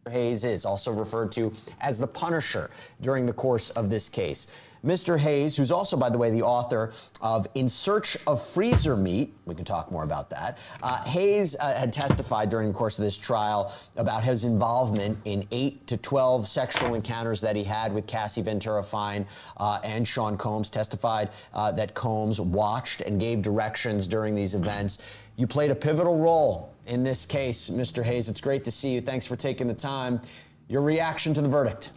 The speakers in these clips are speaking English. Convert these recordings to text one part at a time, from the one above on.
Hayes is also referred to as the Punisher during the course of this case. Mr. Hayes, who's also, by the way, the author of In Search of Freezer Meat, we can talk more about that. Hayes had testified during the course of this trial about his involvement in 8 to 12 sexual encounters that he had with Cassie Ventura Fine and Sean Combs. Testified that Combs watched and gave directions during these events. You played a pivotal role in this case, Mr. Hayes. It's great to see you. Thanks for taking the time. Your reaction to the verdict?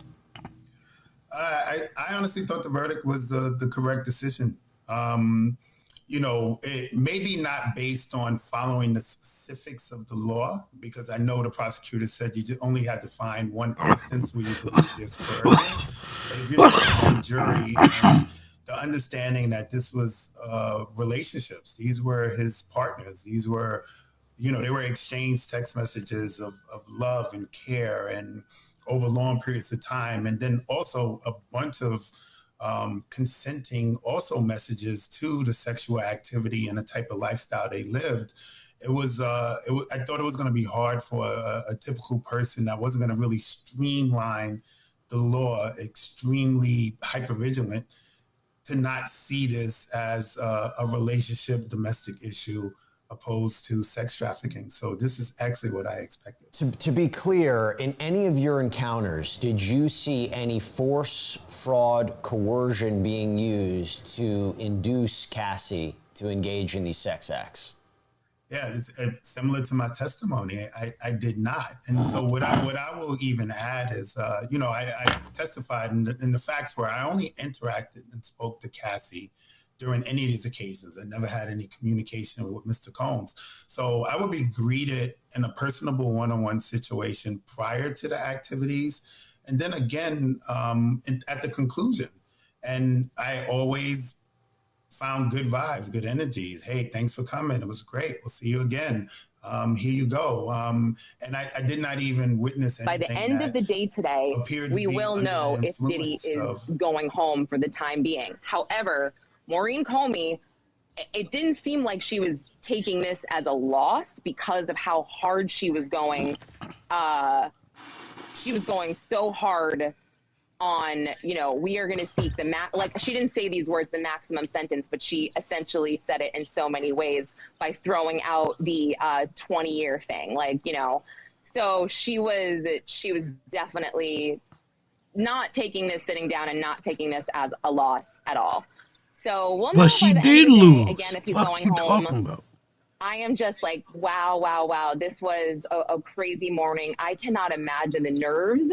I honestly thought the verdict was the correct decision. It maybe not based on following the specifics of the law, because I know the prosecutor said you just only had to find one instance where you believe there's coercion. But if you look at the jury and the understanding that this was relationships, these were his partners, these were, they were exchanged text messages of love and care and over long periods of time. And then also a bunch of consenting also messages to the sexual activity and the type of lifestyle they lived. I thought it was going to be hard for a typical person that wasn't going to really streamline the law, extremely hypervigilant, to not see this as a relationship domestic issue opposed to sex trafficking. So this is actually what I expected. To be clear, in any of your encounters, did you see any force, fraud, coercion being used to induce Cassie to engage in these sex acts? Yeah, it's similar to my testimony. I did not. And so what I will even add is, I testified and the facts were I only interacted and spoke to Cassie during any of these occasions. I never had any communication with Mr. Combs. So I would be greeted in a personable one-on-one situation prior to the activities. And then again, at the conclusion. And I always found good vibes, good energies. Hey, thanks for coming. It was great. We'll see you again. Here you go. And I did not even witness anything. By the end of the day today, we will know if Diddy is going home for the time being. However, Maureen Comey, it didn't seem like she was taking this as a loss because of how hard she was going. She was going so hard on, we are going to seek she didn't say these words, the maximum sentence, but she essentially said it in so many ways by throwing out the 20-year thing. So she was definitely not taking this sitting down and not taking this as a loss at all. So we'll know. But she did lose. Again, if he's going home. I am just like, wow. This was a crazy morning. I cannot imagine the nerves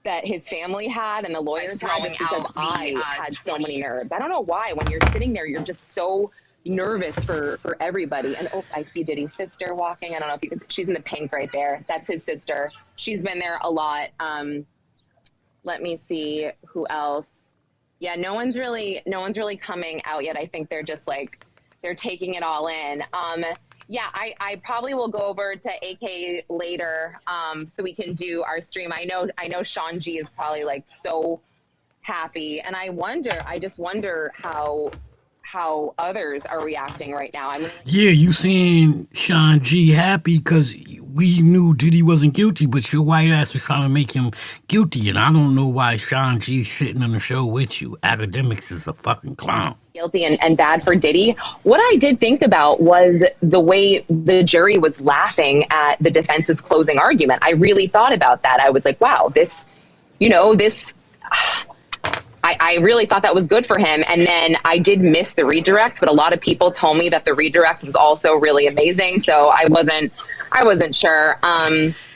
that his family had and the lawyers had, because I had so many nerves. I don't know why. When you're sitting there, you're just so nervous for everybody. And I see Diddy's sister walking. I don't know if you can. She's in the pink right there. That's his sister. She's been there a lot. Let me see who else. Yeah, no one's really coming out yet. I think they're just they're taking it all in. Yeah, I probably will go over to AK later so we can do our stream. I know Sean G is probably so happy, and I just wonder how others are reacting right now. Yeah, you seeing Sean G happy because we knew Diddy wasn't guilty, but your white ass was trying to make him guilty, and I don't know why Sean G's sitting on the show with you. Academics is a fucking clown. Guilty and bad for Diddy. What I did think about was the way the jury was laughing at the defense's closing argument. I really thought about that. I was like, wow, I really thought that was good for him. And then I did miss the redirect, but a lot of people told me that the redirect was also really amazing. So I wasn't sure.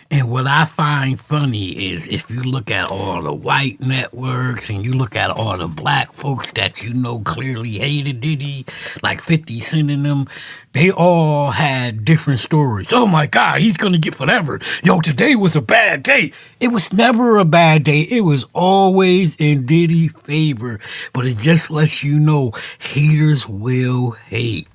And what I find funny is if you look at all the white networks and you look at all the black folks that clearly hated Diddy, like 50 Cent and them, they all had different stories. Oh my God, he's going to get forever. Yo, today was a bad day. It was never a bad day. It was always in Diddy's favor. But it just lets you know haters will hate.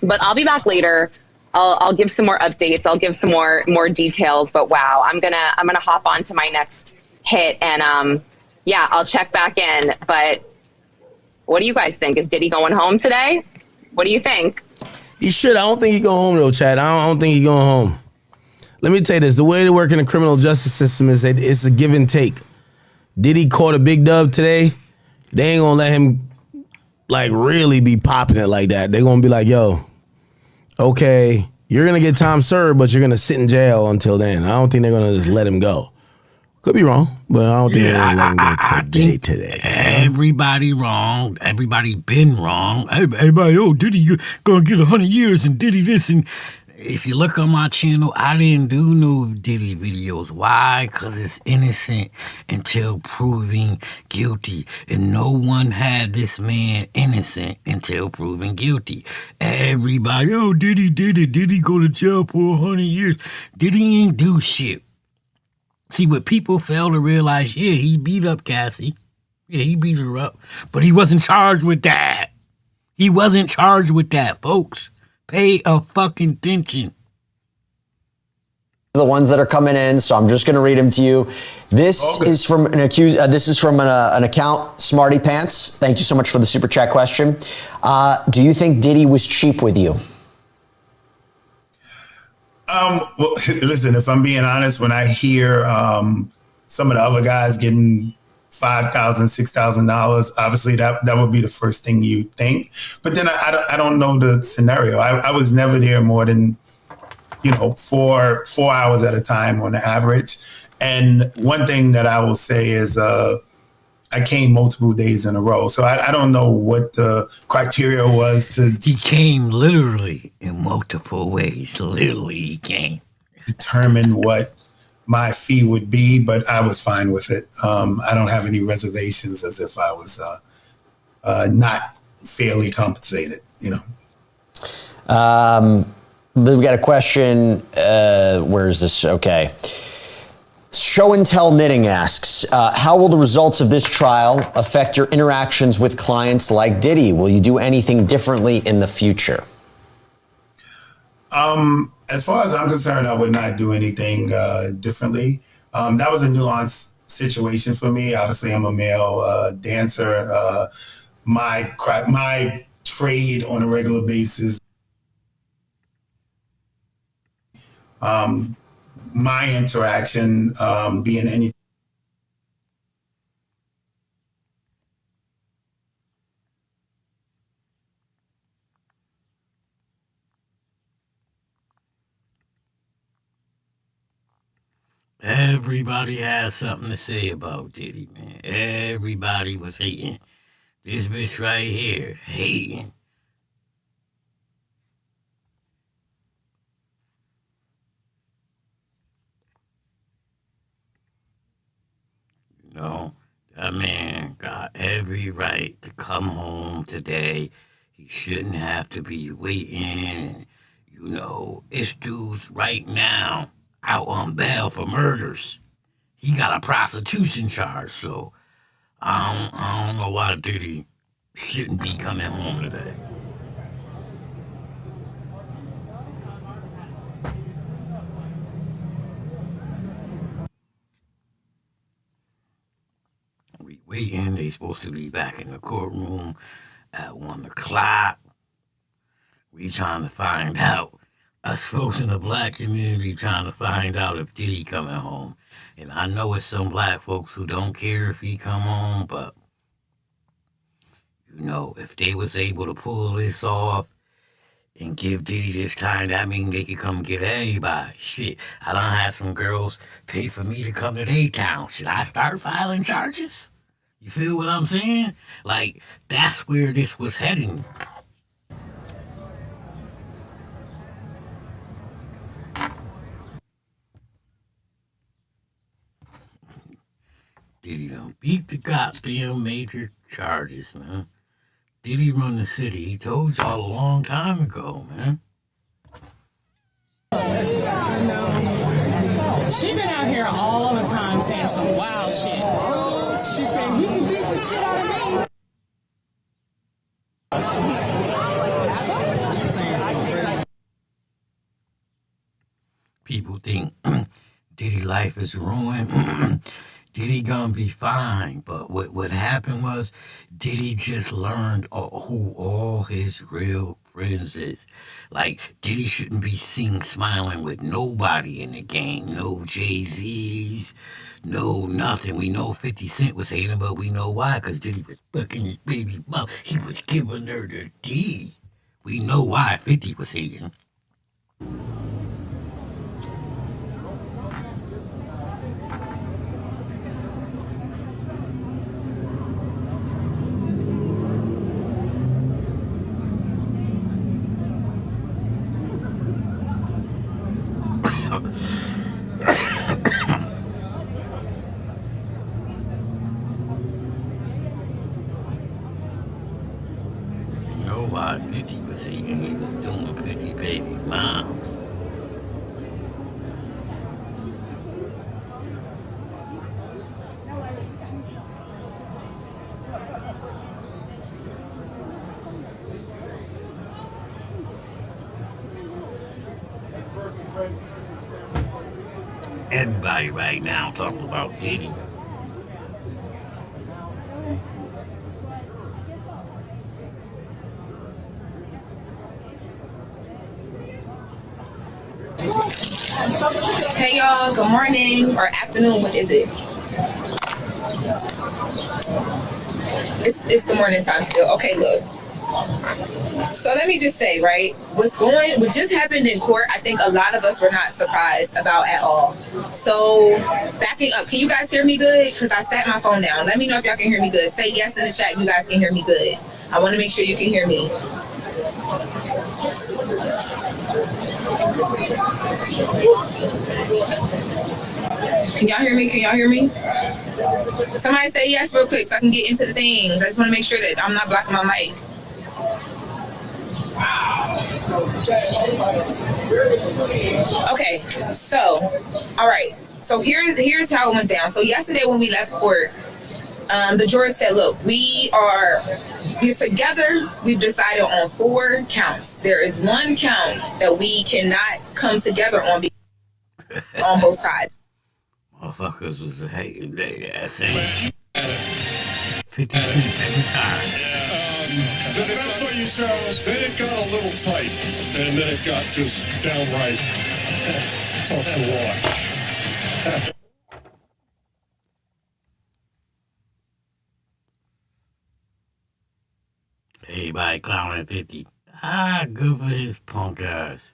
But I'll be back later. I'll give some more updates. I'll give some more details. But wow, I'm gonna hop on to my next hit, and I'll check back in. But what do you guys think? Is Diddy going home today? What do you think? He should. I don't think he's going home though, Chad. I don't think he's going home. let me tell you this. The way to work in the criminal justice system is that it's a give and take. Diddy caught a big dub today. They ain't gonna let him like really be popping it like that. They're gonna be like, yo, okay, you're gonna get time served, but you're gonna sit in jail until then. I don't think they're gonna just let him go. Could be wrong, but I don't think they're gonna let him go today. Everybody wrong. Everybody been wrong. Everybody, oh, Diddy gonna get 100 years and Diddy this. And if you look on my channel, I didn't do no Diddy videos. Why? Because it's innocent until proven guilty. And no one had this man innocent until proven guilty. Everybody, oh, Diddy did it. Diddy go to jail for 100 years. Diddy ain't do shit. See, what people fail to realize, yeah, he beat up Cassie. Yeah, he beat her up. But he wasn't charged with that. He wasn't charged with that, folks. Pay a fucking attention. The ones that are coming in, so I'm just going to read them to you. This is from an account, Smarty Pants. Thank you so much for the super chat question. Do you think Diddy was cheap with you? Well, listen, if I'm being honest, when I hear some of the other guys getting $5,000, $6,000, obviously that would be the first thing you think. But then I don't know the scenario. I was never there more than, 4 hours at a time on the average. And one thing that I will say is I came multiple days in a row. So I don't know what the criteria was to... He came literally in multiple ways. Literally, he came. ...determine what my fee would be, but I was fine with it. I don't have any reservations as if I was not fairly compensated, We've got a question. Where is this? Okay. Show and Tell Knitting asks, how will the results of this trial affect your interactions with clients like Diddy? Will you do anything differently in the future? As far as I'm concerned, I would not do anything differently. That was a nuanced situation for me. Obviously, I'm a male dancer. My trade on a regular basis. My interaction being any. Everybody has something to say about Diddy, man. Everybody was hating. This bitch right here, hating. That man got every right to come home today. He shouldn't have to be waiting. This dude's right now out on bail for murders. He got a prostitution charge, so I don't know why Diddy shouldn't be coming home today. We waiting. They supposed to be back in the courtroom at 1 o'clock. We trying to find out. Us folks in the black community trying to find out if Diddy coming home. And I know it's some black folks who don't care if he come home, but if they was able to pull this off and give Diddy this time, that mean they could come get everybody. Shit, I done had some girls pay for me to come to their town. Should I start filing charges? You feel what I'm saying? Like, that's where this was heading. Diddy done beat the goddamn major charges, man. Diddy run the city. He told y'all a long time ago, man. She been out here all the time saying some wild shit. She said, you can beat the shit out of me. People think Diddy life is ruined. Diddy gonna be fine. But what happened was Diddy just learned who all his real friends is. Like, Diddy shouldn't be seen smiling with nobody in the game. No Jay-Z's, no nothing. We know 50 Cent was hating, but we know why, because Diddy was fucking his baby mom. He was giving her the D. We know why 50 was hating. You know why 50 was hating? He was doing 50 baby moms. Everybody right now talking about Diddy. Hey y'all, good morning or afternoon. What is it? It's the morning time still. Okay, look. So let me just say, right, what just happened in court, I think a lot of us were not surprised about at all. So backing up, can you guys hear me good? Because I sat my phone down. Let me know if y'all can hear me good. Say yes in the chat if you guys can hear me good. I want to make sure you can hear me. Can y'all hear me? Can y'all hear me? Somebody say yes real quick so I can get into the things. I just want to make sure that I'm not blocking my mic. Okay, so all right. So here's how it went down. So yesterday when we left court, the jurors said, look, we're together. We've decided on 4 counts. There is 1 count that we cannot come together on both sides. Motherfuckers was hating their ass. 50 Cent every time. That's what you chose. Then it got a little tight, and then it got just downright tough to watch. Everybody clowning 50. Good for his punk ass.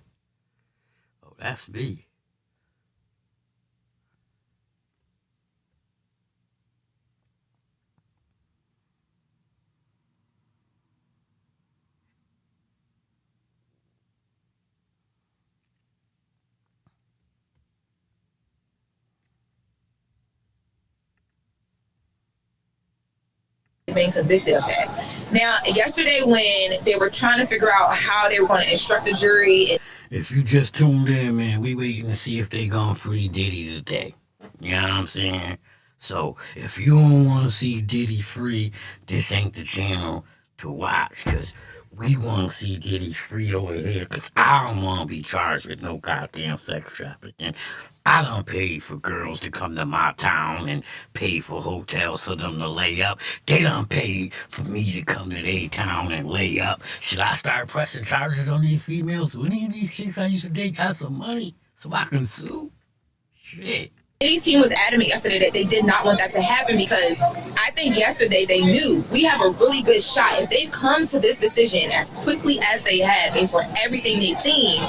Oh, that's me. Being convicted of that. Now, yesterday when they were trying to figure out how they were going to instruct the jury. If you just tuned in, man, we waiting to see if they gonna free Diddy today. You know what I'm saying? So, if you don't want to see Diddy free, this ain't the channel to watch, because we want to see Diddy free over here, because I don't want to be charged with no goddamn sex trafficking. I done paid for girls to come to my town and pay for hotels for them to lay up. They done paid for me to come to their town and lay up. Should I start pressing charges on these females? Do any of these chicks I used to date got some money so I can sue? Shit. Diddy's team was adamant yesterday that they did not want that to happen because I think yesterday they knew we have a really good shot. If they've come to this decision as quickly as they have based on everything they've seen,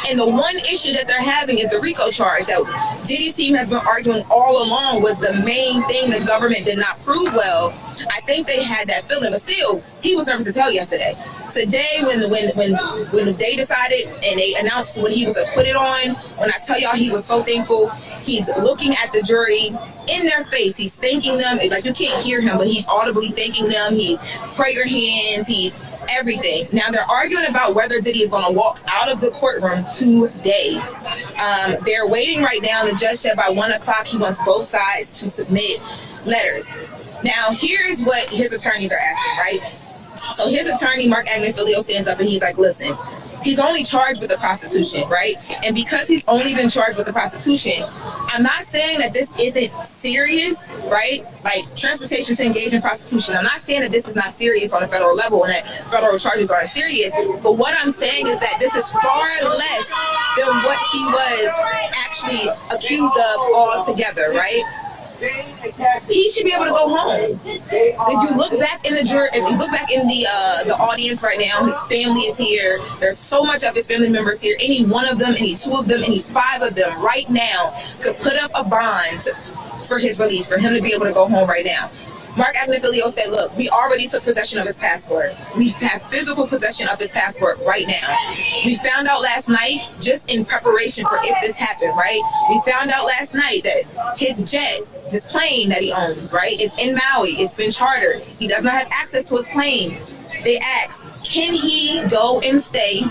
and the one issue that they're having is the RICO charge that Diddy's team has been arguing all along was the main thing the government did not prove well. I think they had that feeling, but still, he was nervous as hell yesterday. Today, when they decided and they announced what he was acquitted on, when I tell y'all he was so thankful, he's looking at the jury in their face. He's thanking them. It's like you can't hear him, but he's audibly thanking them. He's prayer hands. He's everything. Now they're arguing about whether Diddy is going to walk out of the courtroom today. They're waiting right now. The judge said by 1 o'clock he wants both sides to submit letters. Now here's what his attorneys are asking, right? So his attorney, Mark Agnifilio, stands up and he's like, listen, He's only charged with the prostitution, right? And because he's only been charged with the prostitution, I'm not saying that this isn't serious, right? Like transportation to engage in prostitution. I'm not saying that this is not serious on a federal level and that federal charges aren't serious. But what I'm saying is that this is far less than what he was actually accused of altogether, right? He should be able to go home. If you look back in the audience right now, his family is here. There's so much of his family members here. Any one of them, any two of them, any five of them right now could put up a bond for his release, for him to be able to go home right now. Mark Agnifilio said, look, we already took possession of his passport. We have physical possession of his passport right now. We found out last night, just in preparation for if this happened, right? We found out last night that his jet, his plane that he owns, right, is in Maui. It's been chartered. He does not have access to his plane. They asked, can he go and stay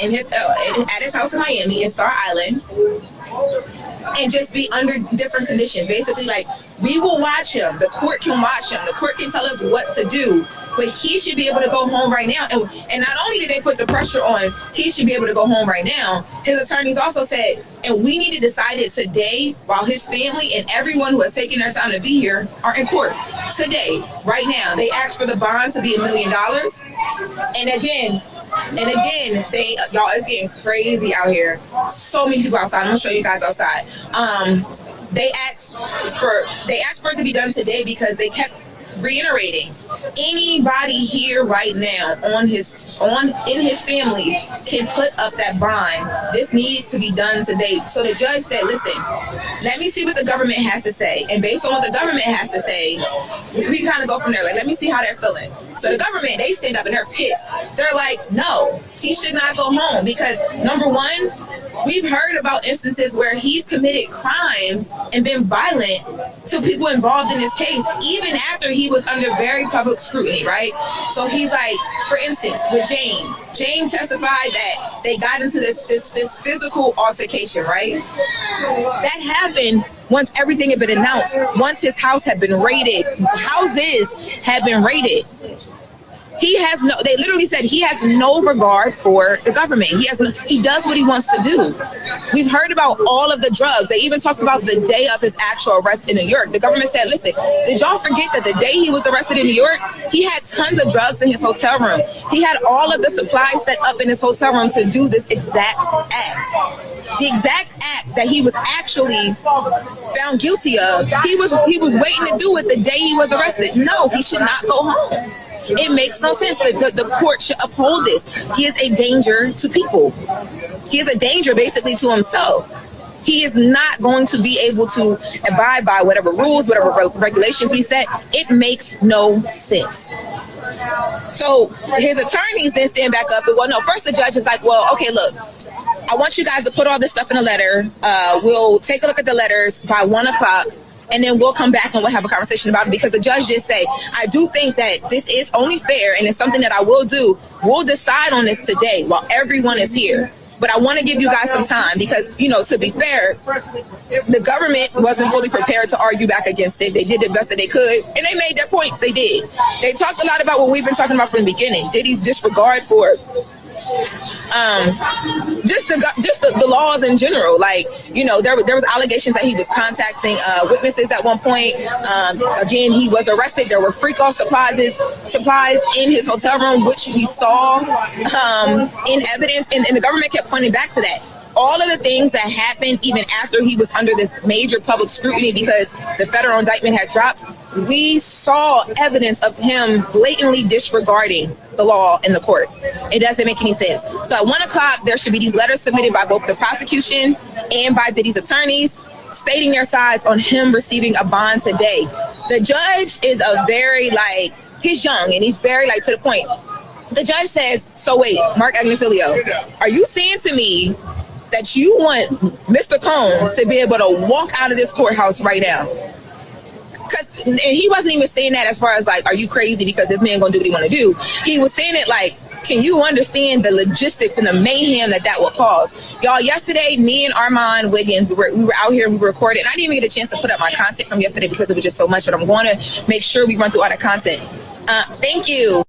in his at his house in Miami, in Star Island, and just be under different conditions? Basically, like, we will watch him. The court can watch him. The court can tell us what to do. But he should be able to go home right now. And not only did they put the pressure on, he should be able to go home right now. His attorneys also said, and we need to decide it today, while his family and everyone who has taken their time to be here are in court. Today, right now. They asked for the bond to be $1 million. And again, they, y'all, it's getting crazy out here. So many people outside. I'm gonna show you guys outside. They asked for it to be done today because they kept reiterating, anybody here right now in his family can put up that bond. This needs to be done today. So the judge said, listen, let me see what the government has to say. And based on what the government has to say, we kind of go from there. Like, let me see how they're feeling. So the government, they stand up and they're pissed. They're like, no, he should not go home because, number one, we've heard about instances where he's committed crimes and been violent to people involved in this case, even after he was under very public scrutiny, right? So he's like, for instance, with Jane testified that they got into this physical altercation, right? That happened once everything had been announced, once his house had been raided, houses had been raided. They literally said he has no regard for the government. He does what he wants to do. We've heard about all of the drugs. They even talked about the day of his actual arrest in New York. The government said, listen, did y'all forget that the day he was arrested in New York, he had tons of drugs in his hotel room. He had all of the supplies set up in his hotel room to do this exact act. The exact act that he was actually found guilty of, he was waiting to do it the day he was arrested. No, he should not go home. It makes no sense. The court should uphold this. He is a danger to people. He is a danger basically to himself. He is not going to be able to abide by whatever rules, whatever regulations we set. It makes no sense. So his attorneys then stand back up and, well, no, first the judge is like, well, okay, look, I want you guys to put all this stuff in a letter. We'll take a look at the letters by 1:00. And then we'll come back and we'll have a conversation about it, because the judge did say, I do think that this is only fair and it's something that I will do. We'll decide on this today while everyone is here. But I want to give you guys some time because, to be fair, the government wasn't fully prepared to argue back against it. They did the best that they could, and they made their points. They did. They talked a lot about what we've been talking about from the beginning. Diddy's disregard for just the laws in general. Like, there was allegations that he was contacting witnesses at one point. Again, he was arrested. There were freak off supplies in his hotel room, which we saw in evidence, and the government kept pointing back to that. All of the things that happened even after he was under this major public scrutiny because the federal indictment had dropped, we saw evidence of him blatantly disregarding the law in the courts. It doesn't make any sense. So at 1:00, there should be these letters submitted by both the prosecution and by Diddy's attorneys stating their sides on him receiving a bond today. The judge is he's young and he's very to the point. The judge says, so wait, Mark Agnifilio, are you saying to me that you want Mr. Combs to be able to walk out of this courthouse right now? And he wasn't even saying that as far as are you crazy because this man gonna do what he want to do. He was saying it can you understand the logistics and the mayhem that will cause? Y'all, yesterday, me and Armand Wiggins, we were out here and we recorded, and I didn't even get a chance to put up my content from yesterday because it was just so much, but I'm going to make sure we run through all the content. Thank you.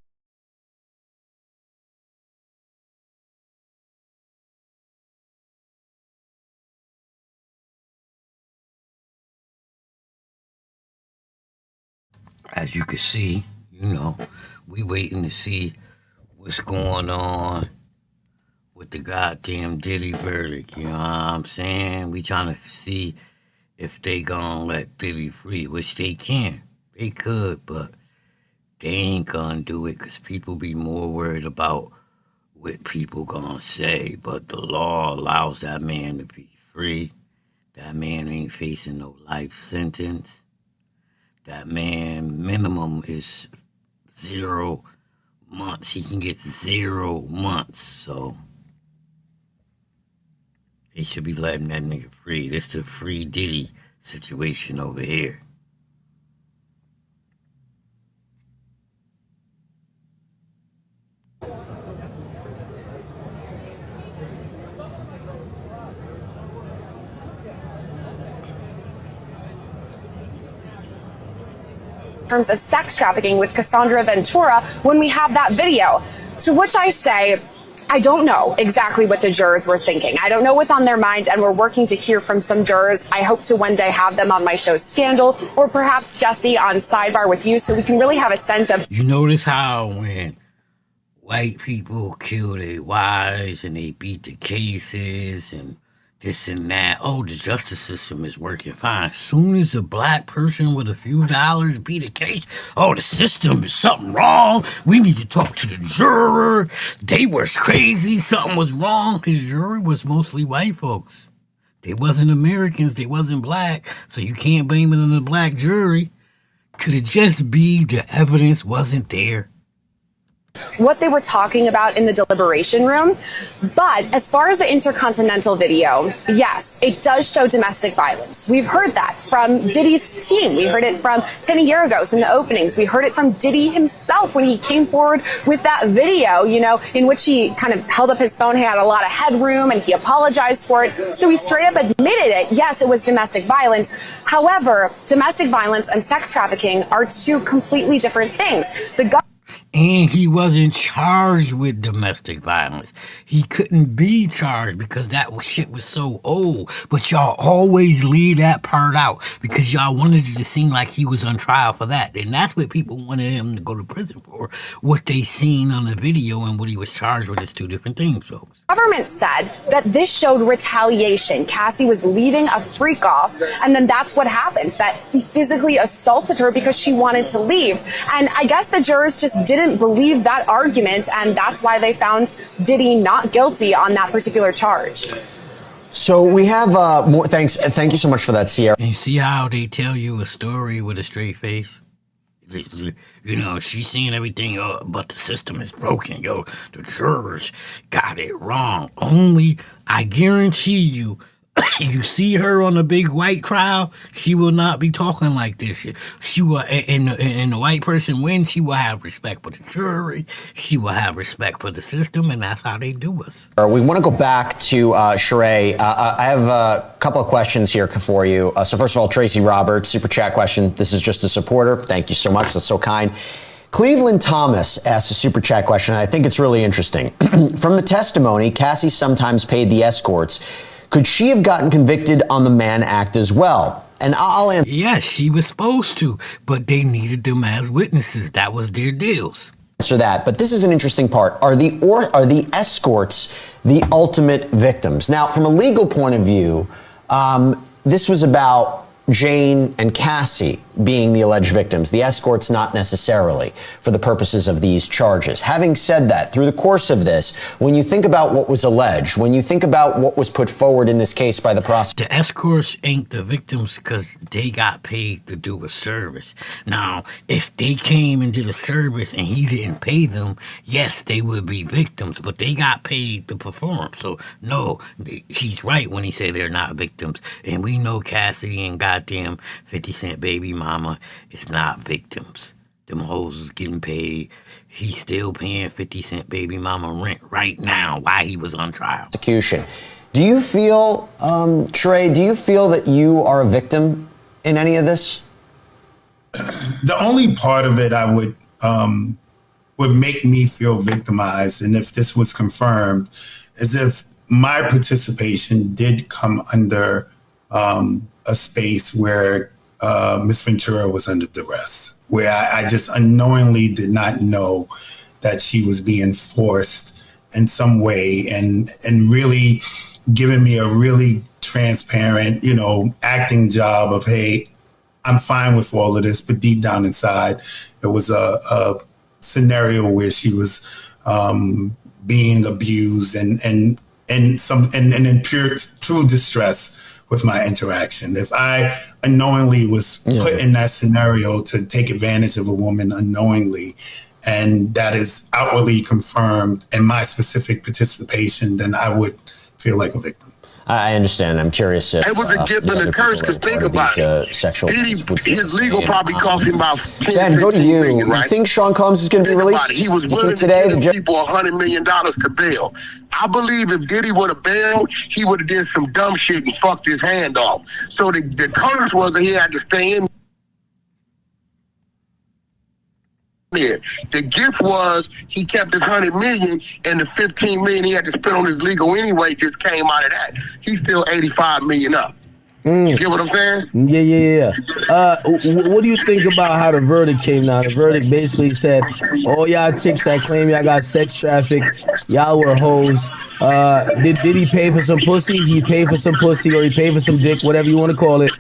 as you can see, we waiting to see what's going on with the goddamn Diddy verdict. You know what I'm saying? We trying to see if they gonna let Diddy free, which they can. They could, but they ain't gonna do it because people be more worried about what people gonna say. But the law allows that man to be free. That man ain't facing no life sentence. That man minimum is 0 months. He can get 0 months. So they should be letting that nigga free. This the free Diddy situation over here. Terms of sex trafficking with Cassandra Ventura when we have that video. To which I say, I don't know exactly what the jurors were thinking. I don't know what's on their mind, and we're working to hear from some jurors. I hope to one day have them on my show Scandal, or perhaps Jesse on Sidebar with you, so we can really have a sense of... You notice how when white people kill their wives and they beat the cases and this and that, oh, the justice system is working fine. Soon as a black person with a few dollars beat a case, oh, the system is something wrong. We need to talk to the juror. They was crazy. Something was wrong. His jury was mostly white folks. They wasn't Americans. They wasn't black. So you can't blame it on the black jury. Could it just be the evidence wasn't there? What they were talking about in the deliberation room. But as far as the Intercontinental video, yes, it does show domestic violence. We've heard that from Diddy's team. We heard it from Teddy Yargos in the openings. We heard it from Diddy himself when he came forward with that video, in which he kind of held up his phone. He had a lot of headroom and he apologized for it. So he straight up admitted it. Yes, it was domestic violence. However, domestic violence and sex trafficking are two completely different things. And he wasn't charged with domestic violence. He couldn't be charged because that shit was so old. But y'all always leave that part out because y'all wanted it to seem like he was on trial for that. And that's what people wanted him to go to prison for. What they seen on the video and what he was charged with is two different things, folks. Government said that this showed retaliation. Cassie was leading a freak off, and then that's what happened, that he physically assaulted her because she wanted to leave. And I guess the jurors just didn't believe that argument, and that's why they found Diddy not guilty on that particular charge. So we have more. Thanks. Thank you so much for that, Sierra. And you see how they tell you a story with a straight face? She's seeing everything, but the system is broken. The jurors got it wrong. Only, I guarantee you, you see her on a big white trial, she will not be talking like this. She will, and the white person wins, she will have respect for the jury. She will have respect for the system, and that's how they do us. We want to go back to Sheree. I have a couple of questions here for you. So first of all, Tracy Roberts, super chat question. This is just a supporter. Thank you so much. That's so kind. Cleveland Thomas asked a super chat question, and I think it's really interesting. From the testimony, Cassie sometimes paid the escorts. Could she have gotten convicted on the Mann Act as well? And I'll answer. Yes, she was supposed to, but they needed them as witnesses. That was their deals. Answer that, but this is an interesting part. Are the escorts the ultimate victims? Now, from a legal point of view, this was about Jane and Cassie being the alleged victims, the escorts not necessarily for the purposes of these charges. Having said that, through the course of this, when you think about what was alleged, when you think about what was put forward in this case by the prosecutor. The escorts ain't the victims because they got paid to do a service. Now, if they came and did a service and he didn't pay them, yes, they would be victims, but they got paid to perform. So, no, he's right when he say they're not victims. And we know Cassie and goddamn 50 Cent baby mama is not victims. Them hoes is getting paid. He's still paying 50 Cent baby mama rent right now while he was on trial. Prosecution. Do you feel, Trey, do you feel that you are a victim in any of this? The only part of it I would make me feel victimized, and if this was confirmed, is if my participation did come under a space where Miss Ventura was under duress, where I just unknowingly did not know that she was being forced in some way, and really giving me a really transparent, acting job of, hey, I'm fine with all of this, but deep down inside, it was a scenario where she was being abused and in pure true distress with my interaction. If I unknowingly was put in that scenario to take advantage of a woman unknowingly, and that is outwardly confirmed in my specific participation, then I would feel like a victim. I understand. I'm curious. If, it was a gift and a curse, because think about it. His legal probably cost him about Ben, go to you. million, right? You think Sean Combs is going to be released? He was willing to give people $100 million to bail. I believe if Diddy would have bailed, he would have did some dumb shit and fucked his hand off. So the curse was that he had to stay in there. The gift was he kept his $100 million, and the $15 million he had to spend on his legal anyway just came out of that. He's still $85 million up. You get what I'm saying? Yeah. What do you think about how the verdict came now? The verdict basically said, all y'all chicks that claim y'all got sex trafficked, y'all were hoes. Did he pay for some pussy? He paid for some pussy, or he paid for some dick, whatever you want to call it.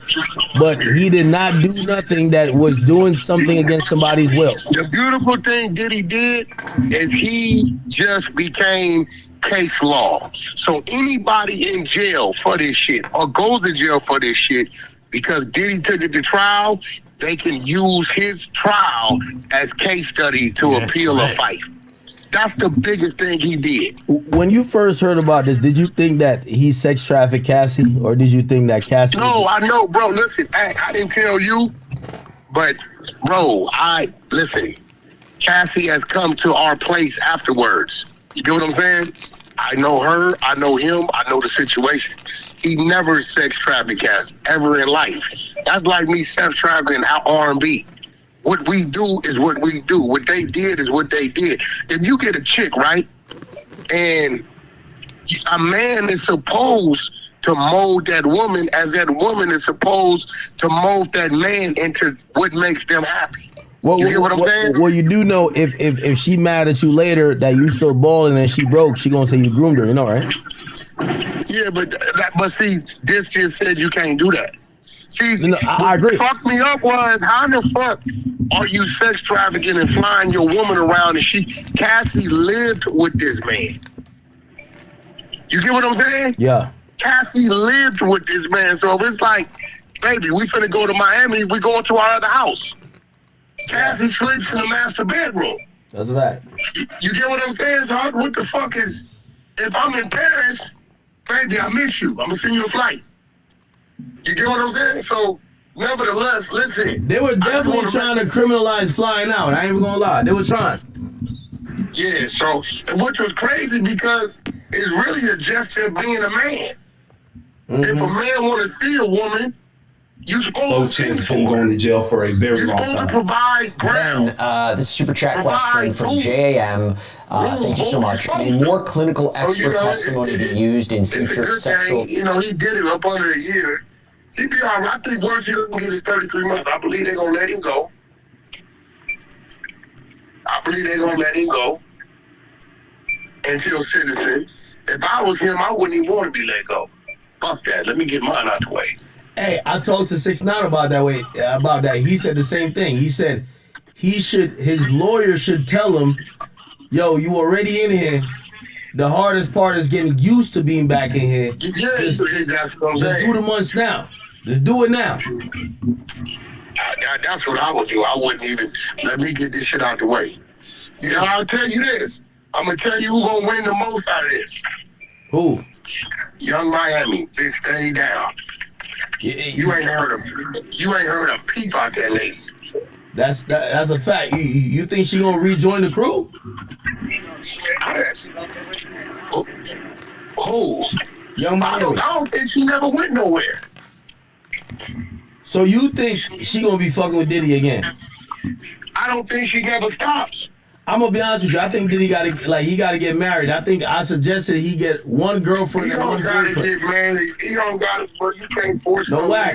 But he did not do nothing that was doing something against somebody's will. The beautiful thing Diddy did is he just became case law. So anybody in jail for this shit or goes to jail for this shit, because Diddy took it to trial, they can use his trial as case study to appeal a fight. That's the biggest thing he did. When you first heard about this, did you think that he sex trafficked Cassie, or did you think that Cassie... No, I know, bro. Listen, I didn't tell you, but bro, listen, Cassie has come to our place afterwards. You get what I'm saying? I know her, I know him, I know the situation. He never sex trafficked Cassie ever in life. That's like me sex trafficking R&B. What we do is what we do. What they did is what they did. If you get a chick, right, and a man is supposed to mold that woman as that woman is supposed to mold that man into what makes them happy. You hear what I'm saying? Well, you do know if she mad at you later that you still balling and she broke, she gonna say you groomed her, right? Yeah, but see, this just said you can't do that. See, I agree. What fucked me up was, how the fuck are you sex trafficking and flying your woman around, and Cassie lived with this man? You get what I'm saying? Yeah. Cassie lived with this man, so if it's like, baby, we finna go to Miami, we going to our other house. Cassie sleeps in the master bedroom. That's right. You get what I'm saying? So what the fuck is, if I'm in Paris, baby, I miss you. I'm gonna send you a flight. You get what I'm saying? So, nevertheless, listen. They were definitely trying to criminalize flying out. I ain't even gonna lie. They were trying. Yeah, so, which was crazy because it's really a gesture of being a man. If a man want to see a woman, you're supposed to from going to jail for a very long time. You're supposed to provide ground. This super chat question from JAM. Thank you so much. May more clinical expert testimony be used in future sexual... He did it up under a year. He'd be all right. I think once he's going to get his 33 months, I believe they're going to let him go. Until sentencing. If I was him, I wouldn't even want to be let go. Fuck that. Let me get mine out the way. Hey, I talked to 6ix9ine about that. He said the same thing. He said his lawyer should tell him, yo, you already in here. The hardest part is getting used to being back in here. Yeah, that's what I'm saying. Just do the months now. Just do it now. That's what I would do. I wouldn't even let me get this shit out the way. I'll tell you this. I'm going to tell you who's going to win the most out of this. Who? Young Miami. They stay down. You ain't heard a peep out that lady. That's a fact. You think she gonna rejoin the crew? Who? Young Miami. I don't think she never went nowhere. So you think she gonna be fucking with Diddy again? I don't think she never stops. I'm gonna be honest with you. I think that he gotta get married. I suggested he get one girlfriend. He and one don't gotta boyfriend. get married. He don't gotta. You can't force No, whack.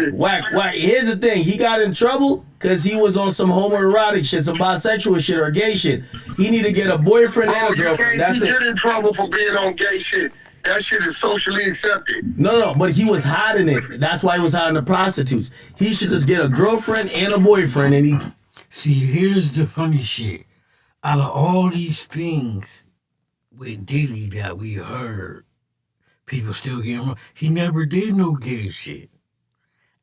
Here's the thing. He got in trouble because he was on some homoerotic shit, some bisexual shit or gay shit. He need to get a boyfriend and a girlfriend. That's it. You get in trouble for being on gay shit. That shit is socially accepted. No, but he was hiding it. That's why he was hiding the prostitutes. He should just get a girlfriend and a boyfriend, and he. See, here's the funny shit. Out of all these things with Diddy that we heard, people still getting wrong. He never did no gay shit.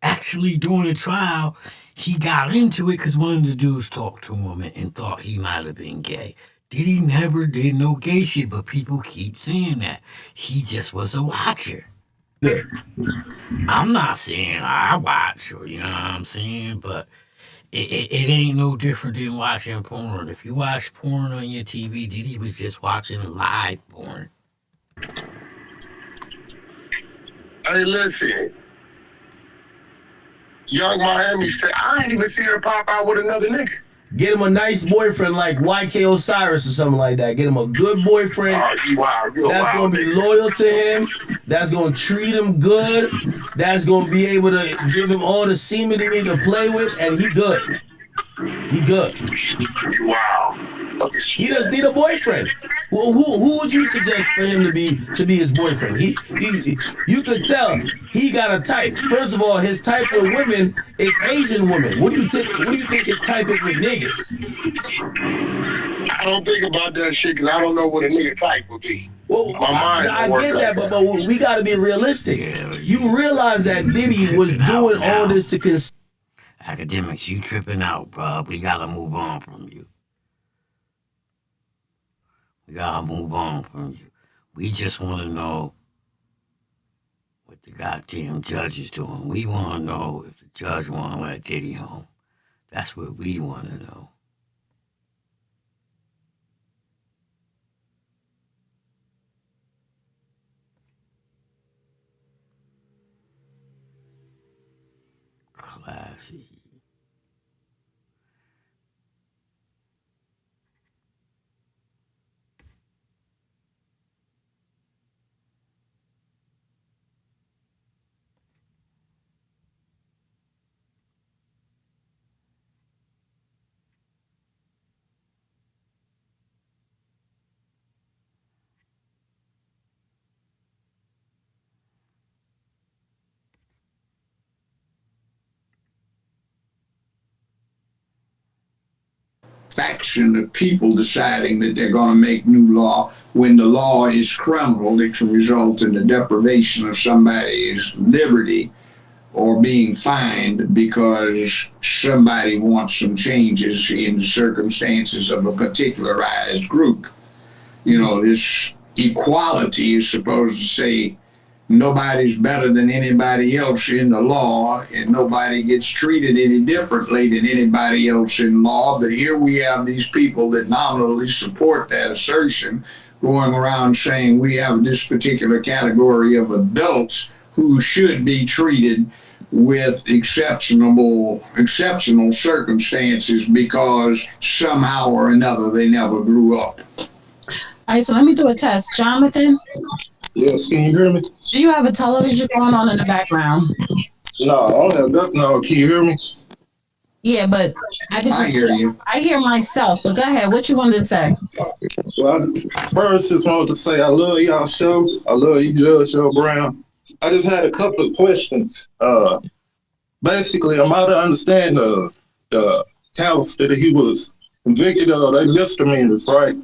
Actually, during the trial, he got into it because one of the dudes talked to him and thought he might have been gay. Diddy never did no gay shit, but people keep saying that. He just was a watcher. Yeah. I'm not saying I watch, or you know what I'm saying, but it ain't no different than watching porn. If you watch porn on your TV, Diddy was just watching live porn. Hey, listen. Young Miami said, I ain't even see her pop out with another nigga. Get him a nice boyfriend like YK Osiris or something like that. Get him a good boyfriend. That's going to be loyal to him. That's going to treat him good. That's going to be able to give him all the semen he need to play with, and he good. He good. Wow. He just need a boyfriend. Who would you suggest for him to be his boyfriend? You could tell he got a type. First of all, his type with women is Asian women. What do you think his type is with niggas? I don't think about that shit because I don't know what a nigga type would be. Well, I get that, but we got to be realistic. You realize that Diddy was doing all this to Academics, you tripping out, bro. We got to move on from you. We gotta move on from you. We just want to know what the goddamn judge is doing. We want to know if the judge want to let Diddy home. That's what we want to know. Classy. Faction of people deciding that they're going to make new law when the law is criminal. It can result in the deprivation of somebody's liberty or being fined because somebody wants some changes in the circumstances of a particularized group. You know, this equality is supposed to say nobody's better than anybody else in the law, and nobody gets treated any differently than anybody else in law. But here we have these people that nominally support that assertion going around saying we have this particular category of adults who should be treated with exceptional circumstances because somehow or another they never grew up. All right, so let me do a test. Jonathan? Yes, can you hear me? Do you have a television going on in the background? No, I don't have nothing. No, can you hear me? Yeah, but I hear you. I hear myself, but go ahead. What you wanted to say? Well, first, just wanted to say I love y'all show. I love you, Judge Joe Brown. I just had a couple of questions. Basically, I'm out to understand the counts that he was convicted of. They misdemeanors, right?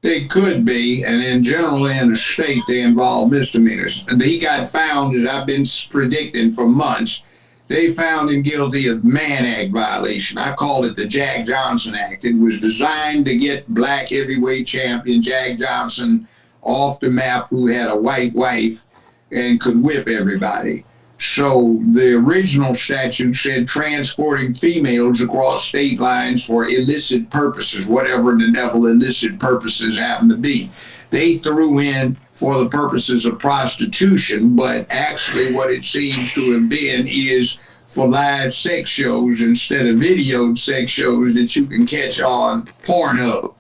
They could be, and then generally in the state, they involve misdemeanors. And he got found, as I've been predicting for months, they found him guilty of Mann Act violation. I called it the Jack Johnson Act. It was designed to get black heavyweight champion Jack Johnson off the map, who had a white wife and could whip everybody. So the original statute said transporting females across state lines for illicit purposes, whatever the devil illicit purposes happen to be. They threw in for the purposes of prostitution, but actually what it seems to have been is for live sex shows instead of videoed sex shows that you can catch on Pornhub.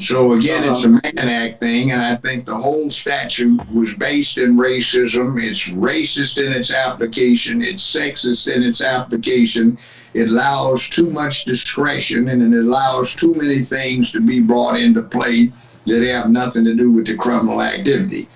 So again, it's a Mann Act thing, and I think the whole statute was based in racism. It's racist in its application. It's sexist in its application. It allows too much discretion, and it allows too many things to be brought into play that have nothing to do with the criminal activity.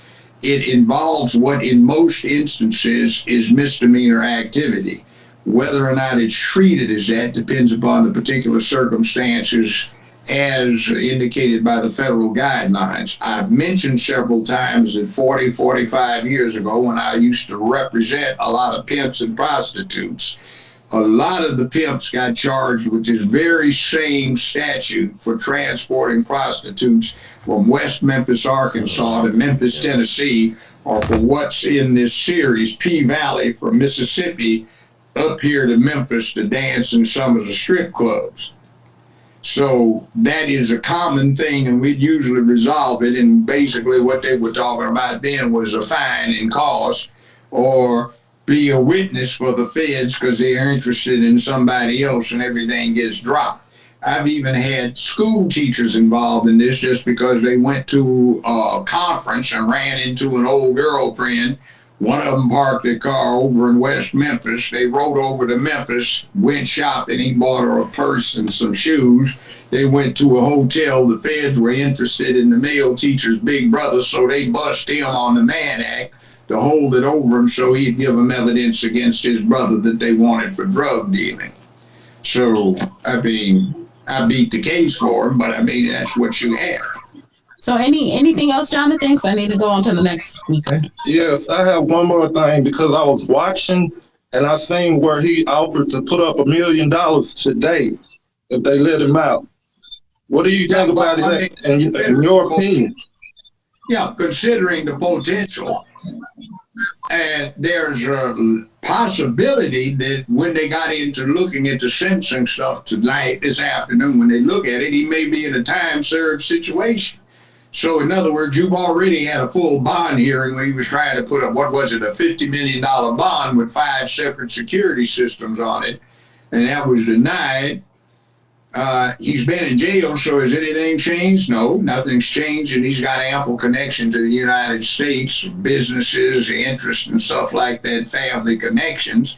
It involves what in most instances is misdemeanor activity. Whether or not it's treated as that depends upon the particular circumstances as indicated by the federal guidelines. I've mentioned several times that 40, 45 years ago, when I used to represent a lot of pimps and prostitutes, a lot of the pimps got charged with this very same statute for transporting prostitutes from West Memphis, Arkansas to Memphis, Tennessee, or for what's in this series, P Valley from Mississippi up here to Memphis to dance in some of the strip clubs. So that is a common thing, and we'd usually resolve it. And basically what they were talking about then was a fine and cost, or be a witness for the feds because they're interested in somebody else, and everything gets dropped. I've even had school teachers involved in this just because they went to a conference and ran into an old girlfriend. One of them parked their car over in West Memphis. They rode over to Memphis, went shopping. He bought her a purse and some shoes. They went to a hotel. The feds were interested in the male teacher's big brother, so they bust him on the Mann Act to hold it over him so he'd give them evidence against his brother that they wanted for drug dealing. So, I mean, I beat the case for him, but I mean, that's what you have. So anything else, Jonathan? Because I need to go on to the next speaker. Yes, I have one more thing because I was watching and I seen where he offered to put up $1 million today if they let him out. What do you think about that in your opinion? Yeah, considering the potential. And there's a possibility that when they got into looking at the sentencing stuff tonight, this afternoon, when they look at it, he may be in a time-served situation. So in other words, you've already had a full bond hearing when he was trying to put up, what was it, a $50 million bond with 5 separate security systems on it, and that was denied. He's been in jail, so has anything changed? No, nothing's changed, and he's got ample connection to the United States, businesses, interest and stuff like that, family connections.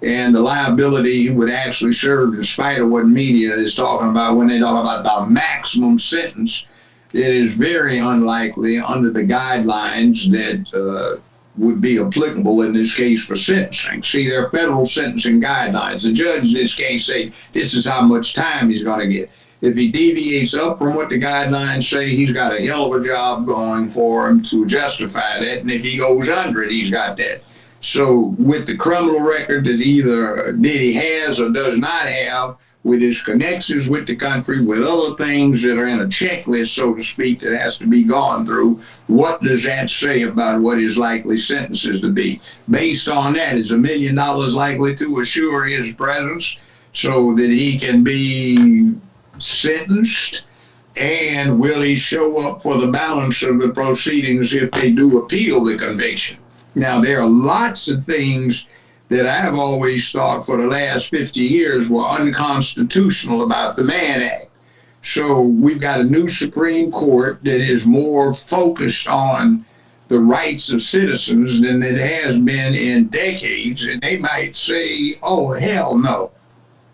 And the liability he would actually serve, in spite of what media is talking about when they talk about the maximum sentence, it is very unlikely under the guidelines that would be applicable in this case for sentencing. See, there are federal sentencing guidelines. The judge in this case say this is how much time he's going to get. If he deviates up from what the guidelines say, he's got a hell of a job going for him to justify that. And if he goes under it, he's got that. So with the criminal record that either Diddy has or does not have, with his connections with the country, with other things that are in a checklist, so to speak, that has to be gone through, what does that say about what his likely sentence is to be? Based on that, is $1 million likely to assure his presence so that he can be sentenced? And will he show up for the balance of the proceedings if they do appeal the conviction? Now, there are lots of things that I've always thought for the last 50 years were unconstitutional about the Mann Act. So we've got a new Supreme Court that is more focused on the rights of citizens than it has been in decades. And they might say, oh, hell no.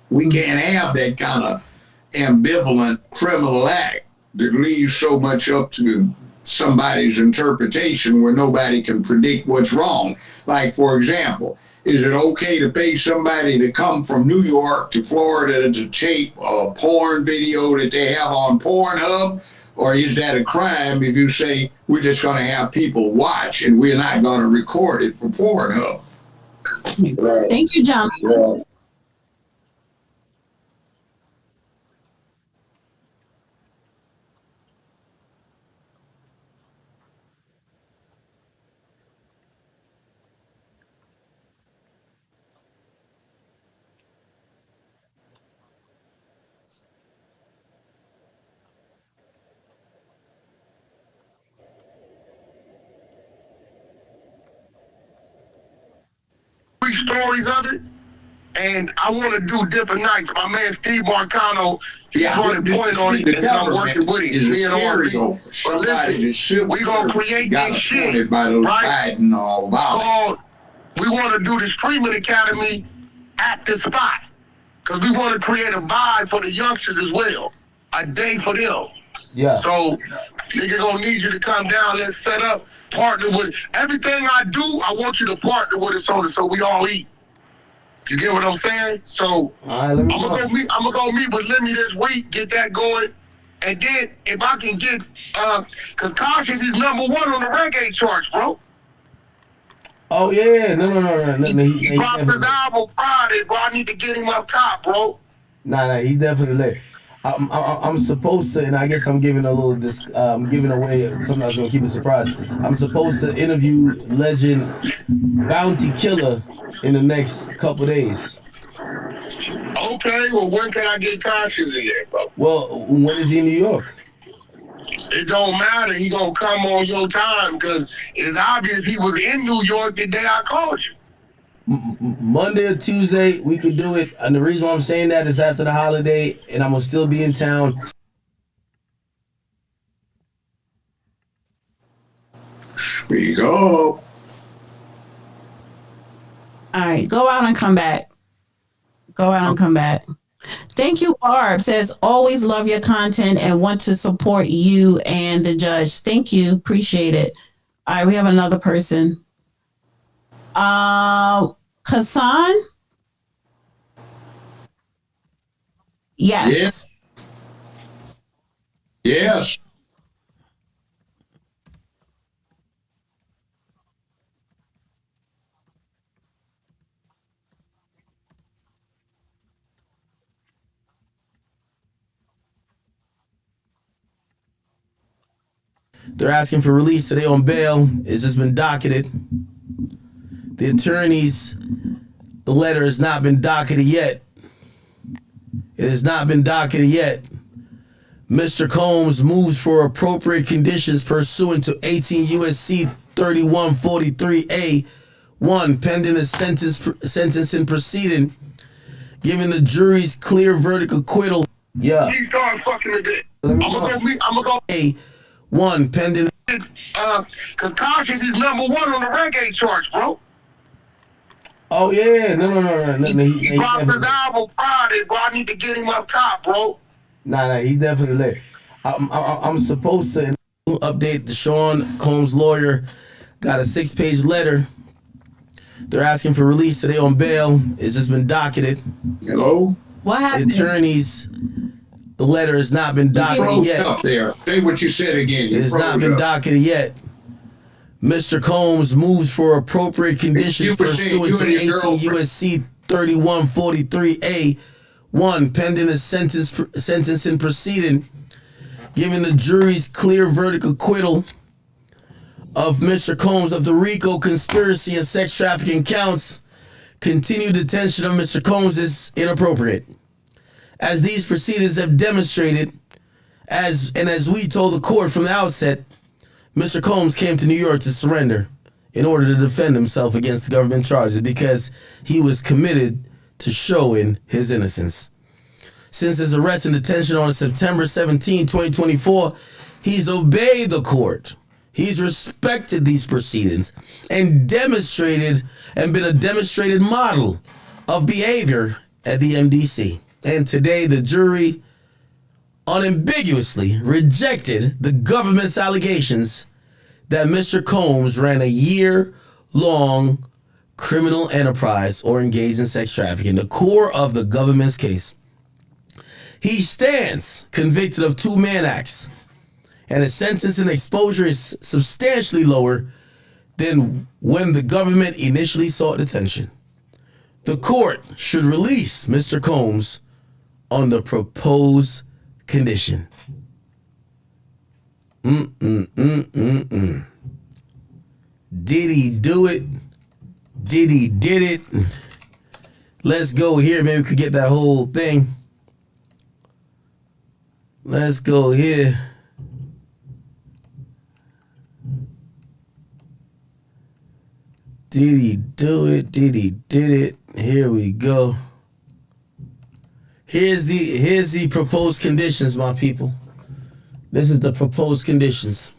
We can't have that kind of ambivalent criminal act that leaves so much up to somebody's interpretation where nobody can predict what's wrong. Like, for example, is it okay to pay somebody to come from New York to Florida to tape a porn video that they have on Pornhub? Or is that a crime if you say we're just going to have people watch and we're not going to record it for Pornhub? Thank you, John. Stories of it. And I want to do different nights. My man Steve Marcano, he's running point on it, and I'm working with him. Me and RB. But listen, we gonna create this shit, right? Called, we want to do the Streaming Academy at the spot, because we want to create a vibe for the youngsters as well, a day for them. Yeah. So, nigga gonna need you to come down. Let's set up, partner with everything I do. I want you to partner with us on it, so we all eat. You get what I'm saying? So I'm gonna go meet with Lemmy this week, get that going, and then if I can get, cause Conscious is #1 on the reggae charts, bro. Oh yeah, no. He dropped his album Friday, bro. I need to get him up top, bro. Nah, he's definitely lit. I'm supposed to, and I guess I'm giving a little, I'm giving away something that's gonna keep a surprise. I'm supposed to interview legend Bounty Killer in the next couple days. Okay, well, when can I get Conscious in there, bro? Well, when is he in New York? It don't matter. He gonna come on your time, because it's obvious he was in New York the day I called you. Monday or Tuesday, we could do it. And the reason why I'm saying that is after the holiday, and I'm gonna still be in town. Speak up. All right, go out and come back. Go out and come back. Thank you, Barb. Says, always love your content and want to support you and the judge. Thank you. Appreciate it. All right, we have another person. Hassan? Yes. Yes. They're asking for release today on bail. It's just been docketed. The attorney's letter has not been docketed yet. It has not been docketed yet. Mr. Combs moves for appropriate conditions pursuant to 18 U.S.C. 3143A1, pending a sentencing proceeding, giving the jury's clear verdict acquittal. Yeah. He started fucking a bit. I'm gonna go. A1, pending. Cause Conscious is #1 on the reggae charts, bro. Oh yeah, no. He dropped his album Friday, bro. I need to get him up top, bro. Nah, he's definitely lit. I'm supposed to update Deshaun Combs' lawyer. Got a 6-page letter. They're asking for release today on bail. It's just been docketed. Hello? What happened? The attorney's letter has not been docketed yet. Up there. Say what you said again. It has not been docketed yet. Mr. Combs moves for appropriate conditions pursuant to 18 U.S.C. 3143A1, pending a sentencing proceeding, giving the jury's clear verdict acquittal of Mr. Combs of the RICO conspiracy and sex trafficking counts. Continued detention of Mr. Combs is inappropriate, as these proceedings have demonstrated, as we told the court from the outset. Mr. Combs came to New York to surrender in order to defend himself against the government charges because he was committed to showing his innocence. Since his arrest and detention on September 17, 2024, he's obeyed the court. He's respected these proceedings and been a demonstrated model of behavior at the MDC. And today the jury unambiguously rejected the government's allegations that Mr. Combs ran a year-long criminal enterprise or engaged in sex trafficking, the core of the government's case. He stands convicted of 2 Mann Acts, and his sentence and exposure is substantially lower than when the government initially sought detention. The court should release Mr. Combs on the proposed condition. Diddy do it. Diddy did it. Let's go here. Maybe we could get that whole thing. Let's go here. Diddy do it. Diddy did it. Here we go. Here's the proposed conditions, my people. This is the proposed conditions.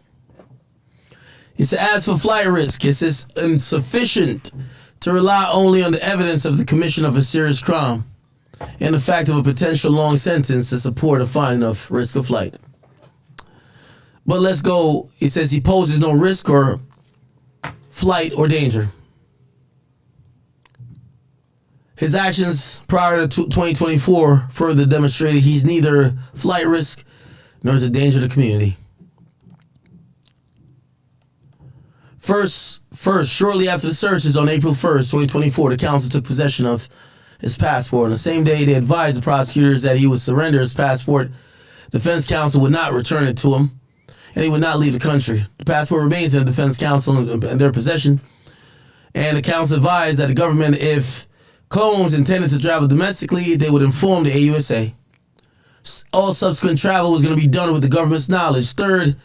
He said, as for flight risk, it says insufficient to rely only on the evidence of the commission of a serious crime and the fact of a potential long sentence to support a finding of risk of flight. But let's go. He says he poses no risk or flight or danger. His actions prior to 2024 further demonstrated he's neither flight risk nor is a danger to the community. First, shortly after the searches on April 1st, 2024, the council took possession of his passport. On the same day, they advised the prosecutors that he would surrender his passport. Defense counsel would not return it to him, and he would not leave the country. The passport remains in the defense counsel in their possession, and the counsel advised that the government, if Combs intended to travel domestically, they would inform the AUSA. All subsequent travel was going to be done with the government's knowledge. Third,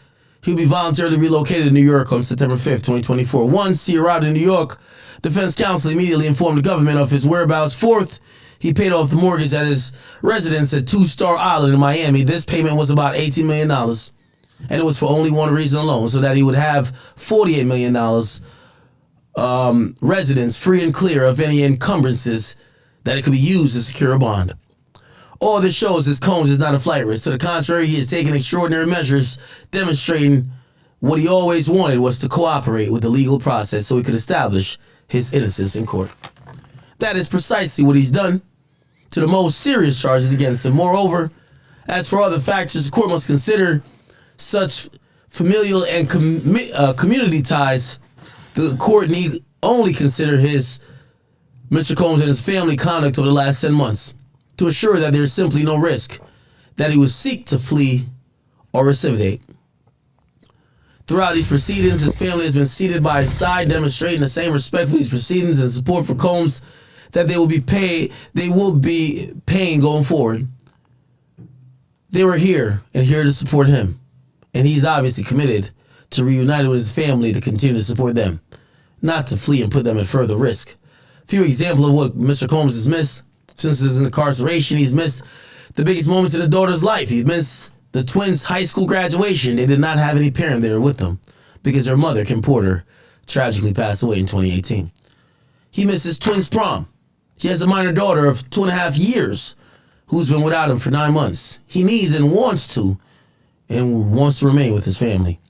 he would be voluntarily relocated to New York on September 5th, 2024. Once he arrived in New York, defense counsel immediately informed the government of his whereabouts. Fourth, he paid off the mortgage at his residence at Two Star Island in Miami. This payment was about $18 million, and it was for only one reason alone, so that he would have $48 million residence free and clear of any encumbrances that it could be used to secure a bond. All this shows is Combs is not a flight risk. To the contrary, he has taken extraordinary measures demonstrating what he always wanted was to cooperate with the legal process so he could establish his innocence in court. That is precisely what he's done to the most serious charges against him. Moreover, as for other factors, the court must consider such familial and community ties. The court need only consider Mr. Combs and his family conduct over the last 10 months to assure that there is simply no risk that he would seek to flee or recidivate. Throughout these proceedings, his family has been seated by his side, demonstrating the same respect for these proceedings and support for Combs that they will be paying going forward. They were here and here to support him, and he's obviously committed to reuniting with his family to continue to support them, not to flee and put them at further risk. A few examples of what Mr. Combs has missed. Since his incarceration, he's missed the biggest moments in his daughter's life. He's missed the twins' high school graduation. They did not have any parent there with them because their mother, Kim Porter, tragically passed away in 2018. He missed his twins' prom. He has a minor daughter of 2.5 years who's been without him for 9 months. He needs and wants to remain with his family.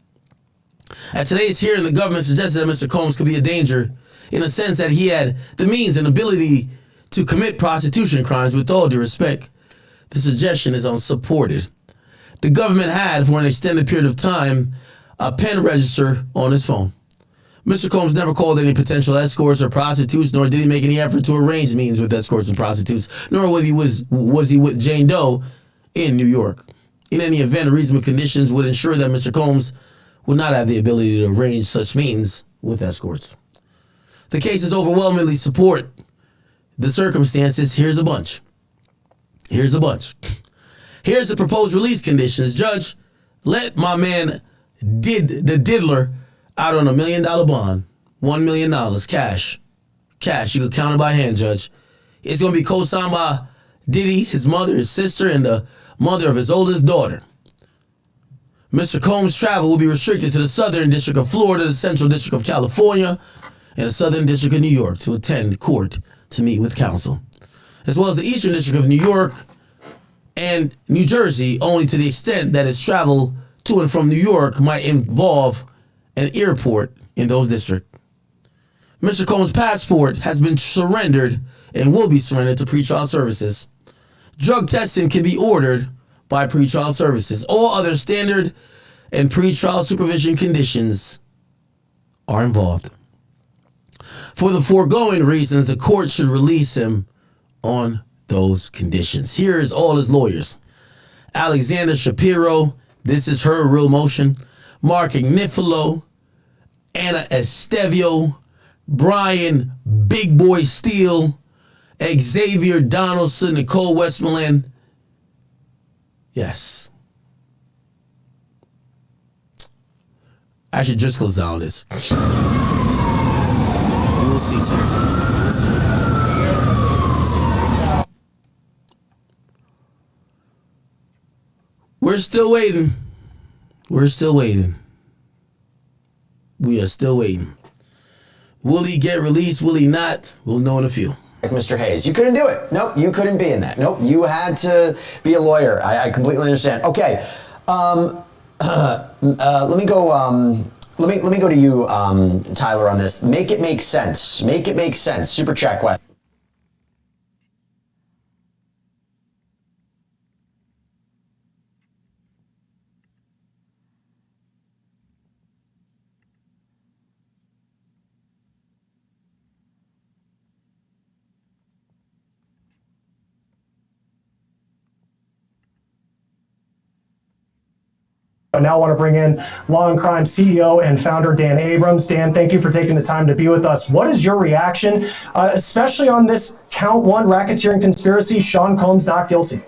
At today's hearing, the government suggested that Mr. Combs could be a danger in a sense that he had the means and ability to commit prostitution crimes. With all due respect, the suggestion is unsupported. The government had, for an extended period of time, a pen register on his phone. Mr. Combs never called any potential escorts or prostitutes, nor did he make any effort to arrange meetings with escorts and prostitutes, nor was he with Jane Doe in New York. In any event, reasonable conditions would ensure that Mr. Combs would not have the ability to arrange such meetings with escorts. The cases overwhelmingly support the circumstances. Here's a bunch. Here's the proposed release conditions. Judge, let my man the diddler out on $1 million bond. $1 million cash. You can count it by hand, Judge. It's going to be co-signed by Diddy, his mother, his sister, and the mother of his oldest daughter. Mr. Combs' travel will be restricted to the Southern District of Florida, the Central District of California, and the Southern District of New York to attend court to meet with counsel, as well as the Eastern District of New York and New Jersey, only to the extent that his travel to and from New York might involve an airport in those districts. Mr. Combs' passport has been surrendered and will be surrendered to pretrial services. Drug testing can be ordered by pretrial services. All other standard and pretrial supervision conditions are involved. For the foregoing reasons, the court should release him on those conditions. Here is all his lawyers. Alexander Shapiro, this is her real motion. Mark Ignifilo, Anna Estevio, Brian Big Boy Steele, Xavier Donaldson, Nicole Westmoreland. Yes. I should just close down this. We'll see, Tim. We'll see. We're still waiting. We're still waiting. We are still waiting. Will he get released? Will he not? We'll know in a few. Mr. Hayes, you couldn't do it. Nope, you couldn't be in that. Nope, you had to be a lawyer. I completely understand. Okay, let me go. Let me go to you, Tyler, on this. Make it make sense. Make it make sense. Super chat question. I now want to bring in Law and Crime CEO and founder Dan Abrams. Dan, thank you for taking the time to be with us. What is your reaction, especially on this count one racketeering conspiracy? Sean Combs not guilty.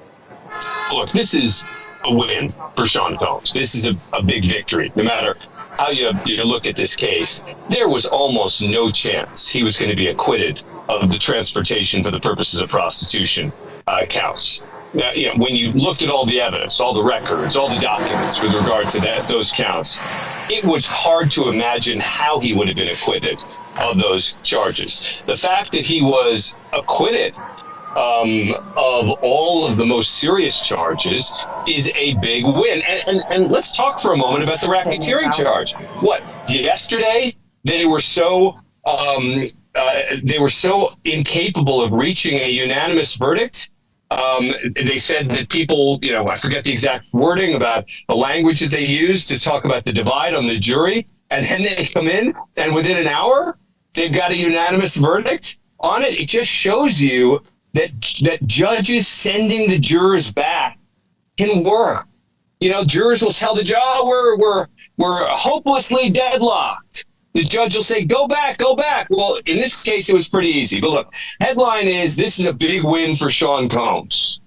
Look, this is a win for Sean Combs. This is a big victory. No matter how you look at this case, there was almost no chance he was going to be acquitted of the transportation for the purposes of prostitution counts. Now, when you looked at all the evidence, all the records, all the documents with regard to those counts, it was hard to imagine how he would have been acquitted of those charges. The fact that he was acquitted of all of the most serious charges is a big win. And let's talk for a moment about the racketeering charge. What, yesterday they were so incapable of reaching a unanimous verdict. They said that people, I forget the exact wording about the language that they used to talk about the divide on the jury. And then they come in and within an hour, they've got a unanimous verdict on it. It just shows you that judges sending the jurors back can work. Jurors will tell the judge, we're hopelessly deadlocked. The judge will say, go back, go back. Well, in this case, it was pretty easy. But look, headline is, this is a big win for Sean Combs.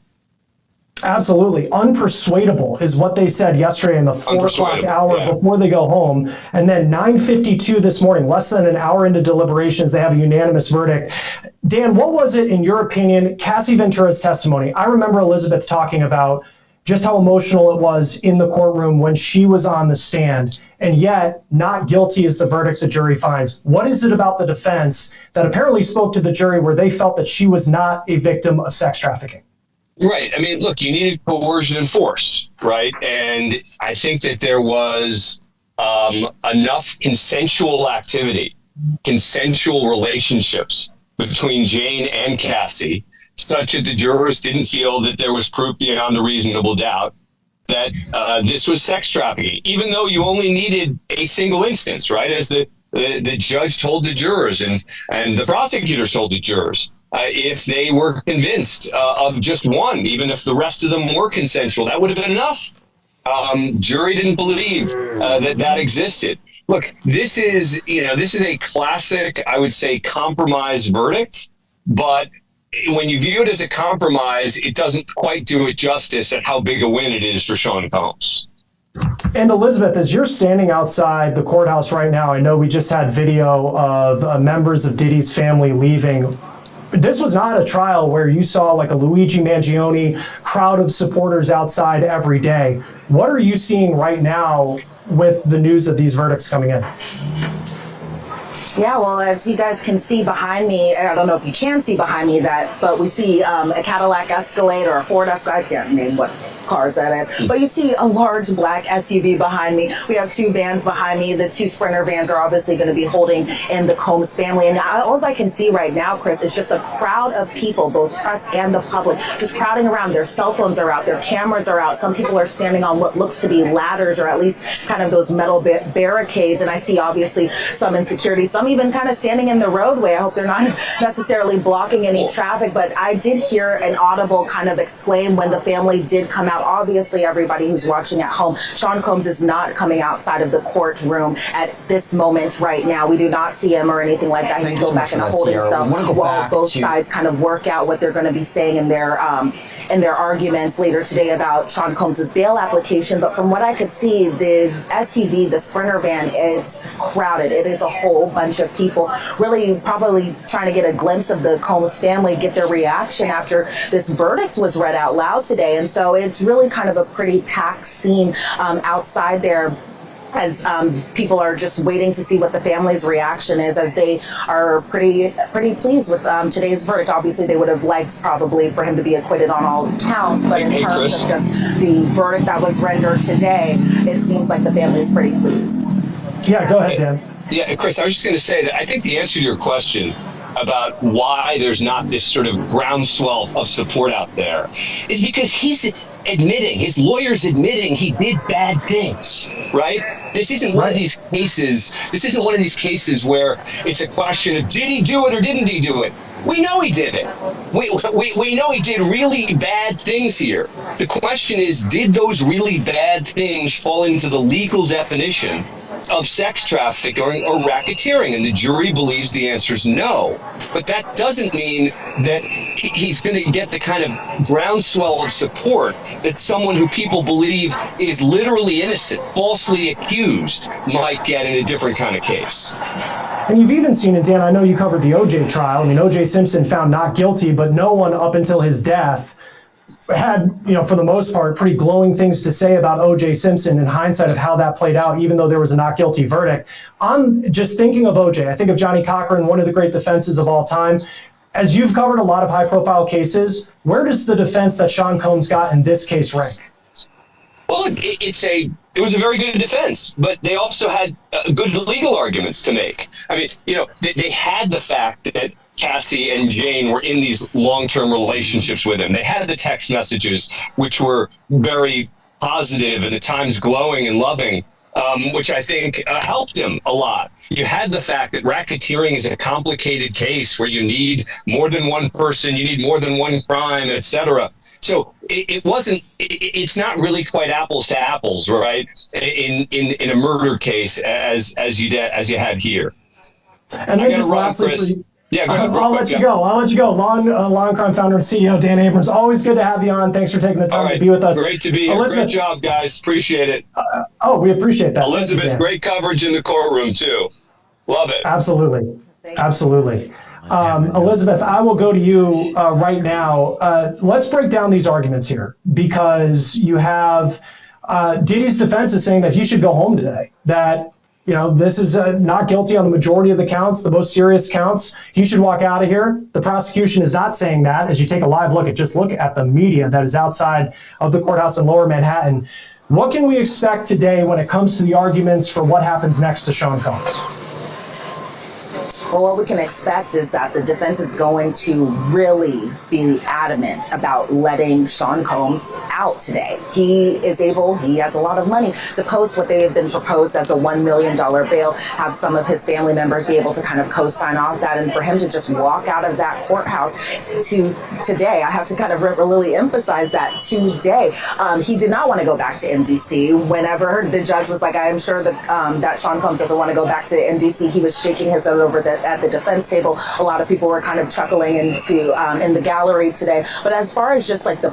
Absolutely. Unpersuadable is what they said yesterday in the 4 o'clock hour before they go home. And then 9:52 this morning, less than an hour into deliberations, they have a unanimous verdict. Dan, what was it, in your opinion, Cassie Ventura's testimony? I remember Elizabeth talking about just how emotional it was in the courtroom when she was on the stand, and yet not guilty is the verdict the jury finds. What is it about the defense that apparently spoke to the jury where they felt that she was not a victim of sex trafficking? Right. I mean, look, you needed coercion and force, right? And I think that there was enough consensual activity, consensual relationships between Jane and Cassie, such that the jurors didn't feel that there was proof beyond a reasonable doubt that this was sex trafficking, even though you only needed a single instance, right? As the judge told the jurors and the prosecutors told the jurors, if they were convinced of just one, even if the rest of them were consensual, that would have been enough. Jury didn't believe that existed. Look, this is a classic, I would say, compromise verdict, but when you view it as a compromise, it doesn't quite do it justice at how big a win it is for Sean Combs. And Elizabeth, as you're standing outside the courthouse right now, I know we just had video of members of Diddy's family leaving. This was not a trial where you saw like a Luigi Mangione crowd of supporters outside every day. What are you seeing right now with the news of these verdicts coming in? Yeah, well, as you guys can see behind me, I don't know if you can see behind me but we see a Cadillac Escalade or a Ford Escalade. I can't name what cars that is, but you see a large black SUV behind me. We have 2 vans behind me. The 2 Sprinter vans are obviously going to be holding in the Combs family. And all I can see right now, Chris, is just a crowd of people, both press and the public, just crowding around. Their cell phones are out, their cameras are out. Some people are standing on what looks to be ladders, or at least kind of those metal barricades. And I see obviously some in security, some even kind of standing in the roadway. I hope they're not necessarily blocking any traffic, but I did hear an audible kind of exclaim when the family did come out. Obviously, everybody who's watching at home, Sean Combs is not coming outside of the courtroom at this moment right now. We do not see him or anything like that. He's still back in a holding cell while both sides kind of work out what they're going to be saying in their arguments later today about Sean Combs' bail application. But from what I could see, the SUV, the Sprinter van, it's crowded. It is a whole bunch of people really probably trying to get a glimpse of the Combs family, get their reaction after this verdict was read out loud today. And so it's really kind of a pretty packed scene outside there, as people are just waiting to see what the family's reaction is, as they are pretty pleased with today's verdict. Obviously, they would have liked probably for him to be acquitted on all counts, but in terms of just the verdict that was rendered today, it seems like the family is pretty pleased. Yeah, go ahead, Dan. Yeah, Chris, I was just going to say that I think the answer to your question about why there's not this sort of groundswell of support out there is because he's admitting, his lawyer's admitting he did bad things, right? This isn't one of these cases. This isn't one of these cases where it's a question of did he do it or didn't he do it? We know he did it. We know he did really bad things here. The question is, did those really bad things fall into the legal definition of sex trafficking or racketeering? And the jury believes the answer is no. But that doesn't mean that he's going to get the kind of groundswell of support that someone who people believe is literally innocent, falsely accused, might get in a different kind of case. And you've even seen it, Dan, I know you covered the OJ trial. I mean, OJ Simpson found not guilty, but no one up until his death had, for the most part, pretty glowing things to say about OJ Simpson in hindsight of how that played out, even though there was a not guilty verdict. I'm just thinking of OJ. I think of Johnny Cochran, one of the great defenses of all time. As you've covered a lot of high profile cases, where does the defense that Sean Combs got in this case rank? Well, it was a very good defense, but they also had good legal arguments to make. I mean, they had the fact that Cassie and Jane were in these long-term relationships with him. They had the text messages, which were very positive and at times glowing and loving, which I think helped him a lot. You had the fact that racketeering is a complicated case where you need more than one person, you need more than one crime, etc. So it's not really quite apples to apples, right? In a murder case as you had here. And then just lastly, Chris. Yeah, go ahead, I'll let you go. Law & Crime founder and CEO Dan Abrams. Always good to have you on. Thanks for taking the time to be with us. Great to be here. Great job, guys. Appreciate it. We appreciate that. Elizabeth, great coverage in the courtroom too. Love it. Absolutely. Elizabeth, I will go to you right now. Let's break down these arguments here, because you have Diddy's defense is saying that he should go home today, that this is not guilty on the majority of the counts, the most serious counts. He should walk out of here. The prosecution is not saying that. As you take a live look at the media that is outside of the courthouse in Lower Manhattan. What can we expect today when it comes to the arguments for what happens next to Sean Combs? Well, what we can expect is that the defense is going to really be adamant about letting Sean Combs out today. He has a lot of money to post what they have been proposed as a $1 million bail, have some of his family members be able to kind of co-sign off that, and for him to just walk out of that courthouse today. I have to kind of really emphasize that today. He did not want to go back to MDC. Whenever the judge was like, I am sure that Sean Combs doesn't want to go back to MDC, he was shaking his head over at the defense table. A lot of people were kind of chuckling in the gallery today. But as far as just like the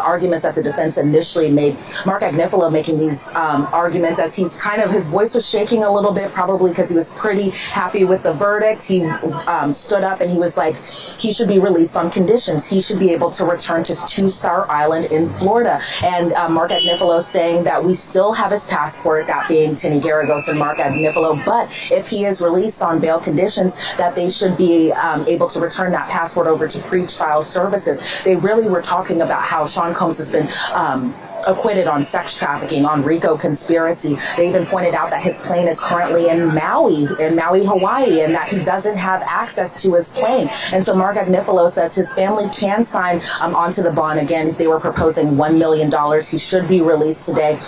arguments that the defense initially made, Mark Agnifilo making these arguments as his voice was shaking a little bit, probably because he was pretty happy with the verdict. He stood up and he was like, he should be released on conditions. He should be able to return to Star Island in Florida. And Mark Agnifilo saying that we still have his passport, that being Tinny Garagos and Mark Agnifilo, but if he is released on bail conditions, that they should be able to return that passport over to pretrial services. They really were talking about how Sean Combs has been acquitted on sex trafficking, on RICO conspiracy. They even pointed out that his plane is currently in Maui, Hawaii, and that he doesn't have access to his plane. And so Mark Agnifilo says his family can sign onto the bond. Again, they were proposing $1 million. He should be released today.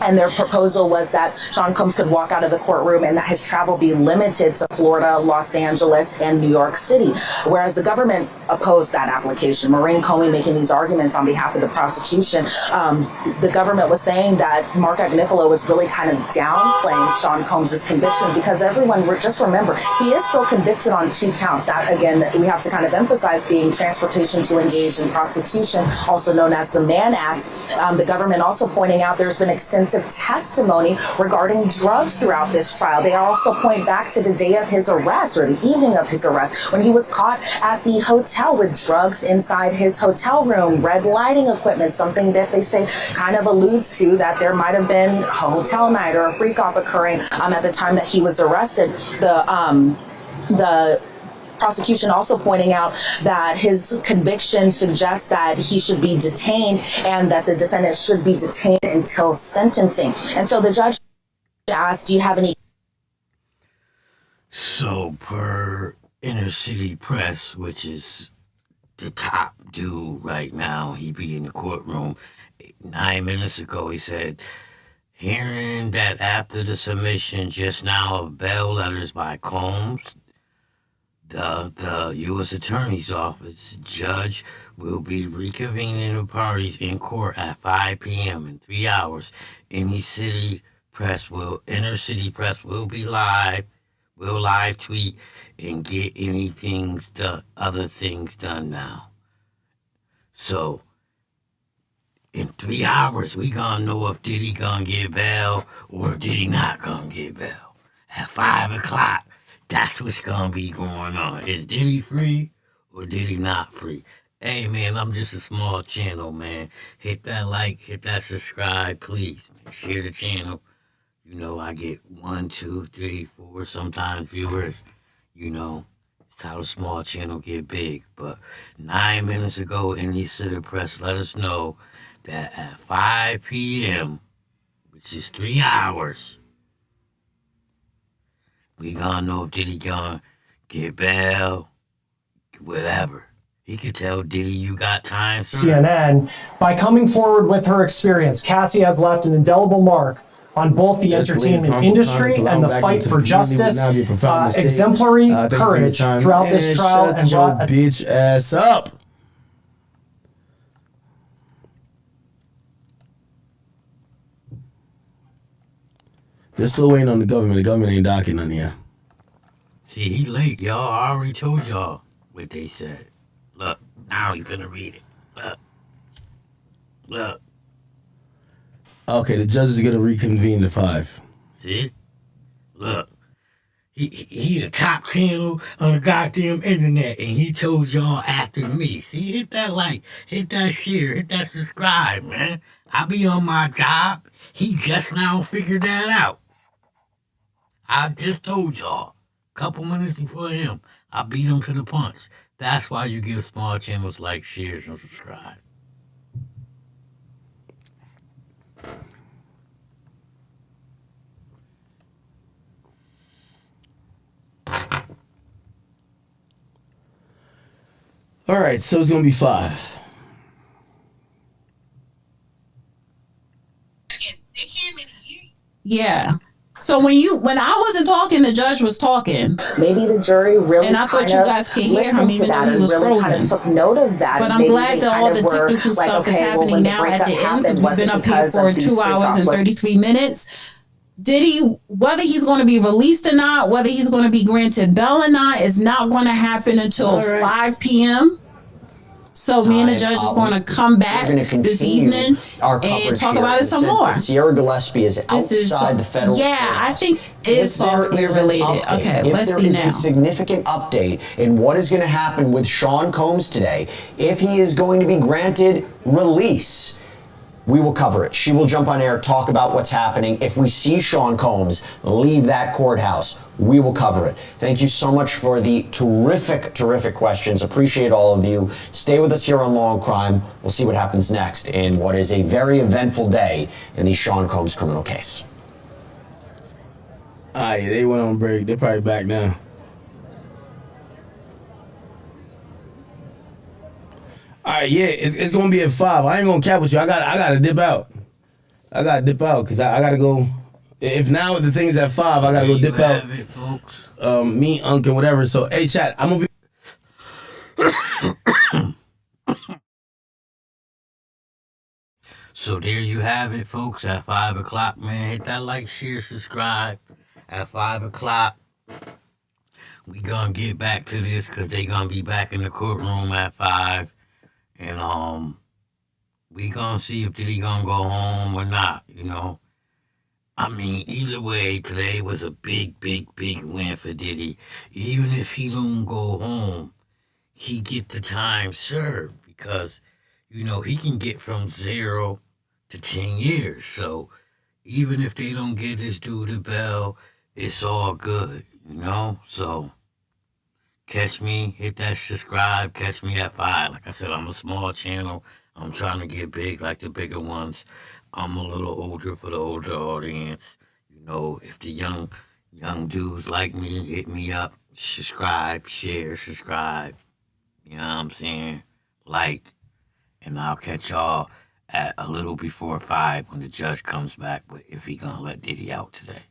And their proposal was that Sean Combs could walk out of the courtroom and that his travel be limited to Florida, Los Angeles, and New York City. Whereas the government opposed that application. Maureen Comey making these arguments on behalf of the prosecution. The government was saying that Mark Agnifilo was really kind of downplaying Sean Combs' conviction, because everyone, just remember, he is still convicted on 2 counts. That, again, we have to kind of emphasize, being transportation to engage in prostitution, also known as the Mann Act. The government also pointing out there's been extensive extensive testimony regarding drugs throughout this trial. They also point back to the day of his arrest, or the evening of his arrest, when he was caught at the hotel with drugs inside his hotel room, red lighting equipment, something that they say kind of alludes to that there might have been a hotel night or a freak off occurring at the time that he was arrested. The prosecution also pointing out that his conviction suggests that he should be detained and that the defendant should be detained until sentencing. And so the judge asked, do you have any? So per Inner City Press, which is the top dude right now, he be in the courtroom. 9 minutes ago, he said, hearing that after the submission just now of bail letters by Combs, the U.S. Attorney's Office judge will be reconvening the parties in court at 5 p.m. in 3 hours. Inner City Press will live tweet and get other things done now. So in 3 hours, we gonna know if Diddy gonna get bail or if Diddy not gonna get bail. At 5 o'clock, that's what's gonna be going on. Is Diddy free or Diddy not free? Hey man, I'm just a small channel, man. Hit that like, hit that subscribe, please. Share the channel. You know, I get 1, 2, 3, 4 sometimes viewers. You know, it's how the small channel get big. But 9 minutes ago, Inner City Press let us know that at 5 p.m., which is 3 hours, we gonna know if Diddy gonna get bail, whatever. He could tell Diddy, you got time, sir. CNN, by coming forward with her experience, Cassie has left an indelible mark on both the entertainment industry and the fight for justice, exemplary courage throughout this trial, and brought a bitch ass up. They're still waiting on the government. The government ain't docking none here. See, he late, y'all. I already told y'all what they said. Look, now you finna read it. Look. Okay, the judge is gonna reconvene at 5. See? Look. He the top channel on the goddamn internet, and he told y'all after me. See, hit that like, hit that share, hit that subscribe, man. I be on my job. He just now figured that out. I just told y'all, a couple minutes before him, I beat him to the punch. That's why you give small channels like, shares, and subscribe. All right, so it's gonna be 5. Yeah. So when I wasn't talking, the judge was talking. Maybe the jury really and I thought you guys could hear him even though he was really frozen. kind of took note of that. But I'm glad that all the technical stuff is happening now at the end, because we've been up here for 2 hours and 33 minutes. Diddy, whether he's going to be released or not, whether he's going to be granted bail or not, is not going to happen until 5 p.m. So me and the judge is going to come back this evening and talk about it some more. Sierra Gillespie is outside the federal court. I think it's software related. Okay, let's see now. If there is a significant update in what is going to happen with Sean Combs today, if he is going to be granted release, we will cover it. She will jump on air, talk about what's happening. If we see Sean Combs leave that courthouse, we will cover it. Thank you so much for the terrific questions. Appreciate all of you. Stay with us here on Law and Crime. We'll see what happens next in what is a very eventful day in the Sean Combs criminal case. All right, they went on break. They're probably back now. All right, yeah, it's gonna be at 5. I ain't gonna cap with you. I gotta dip out. Because I gotta go. If now the thing's at 5, I gotta go dip out. Me, Unc, and whatever. So, hey, chat, I'm gonna be. So there you have it, folks. At 5 o'clock, man, hit that like, share, subscribe. At 5 o'clock, we gonna get back to this because they gonna be back in the courtroom at 5. And we gonna see if Diddy gonna go home or not, you know. I mean, either way, today was a big, big, big win for Diddy. Even if he don't go home, he get the time served because, he can get from 0 to 10 years. So even if they don't get this dude a bell, it's all good, So catch me, hit that subscribe, catch me at 5. Like I said, I'm a small channel. I'm trying to get big like the bigger ones. I'm a little older for the older audience. If the young dudes like me, hit me up, subscribe, share, subscribe. You know what I'm saying? Like, and I'll catch y'all at a little before 5 when the judge comes back, but if he gonna let Diddy out today.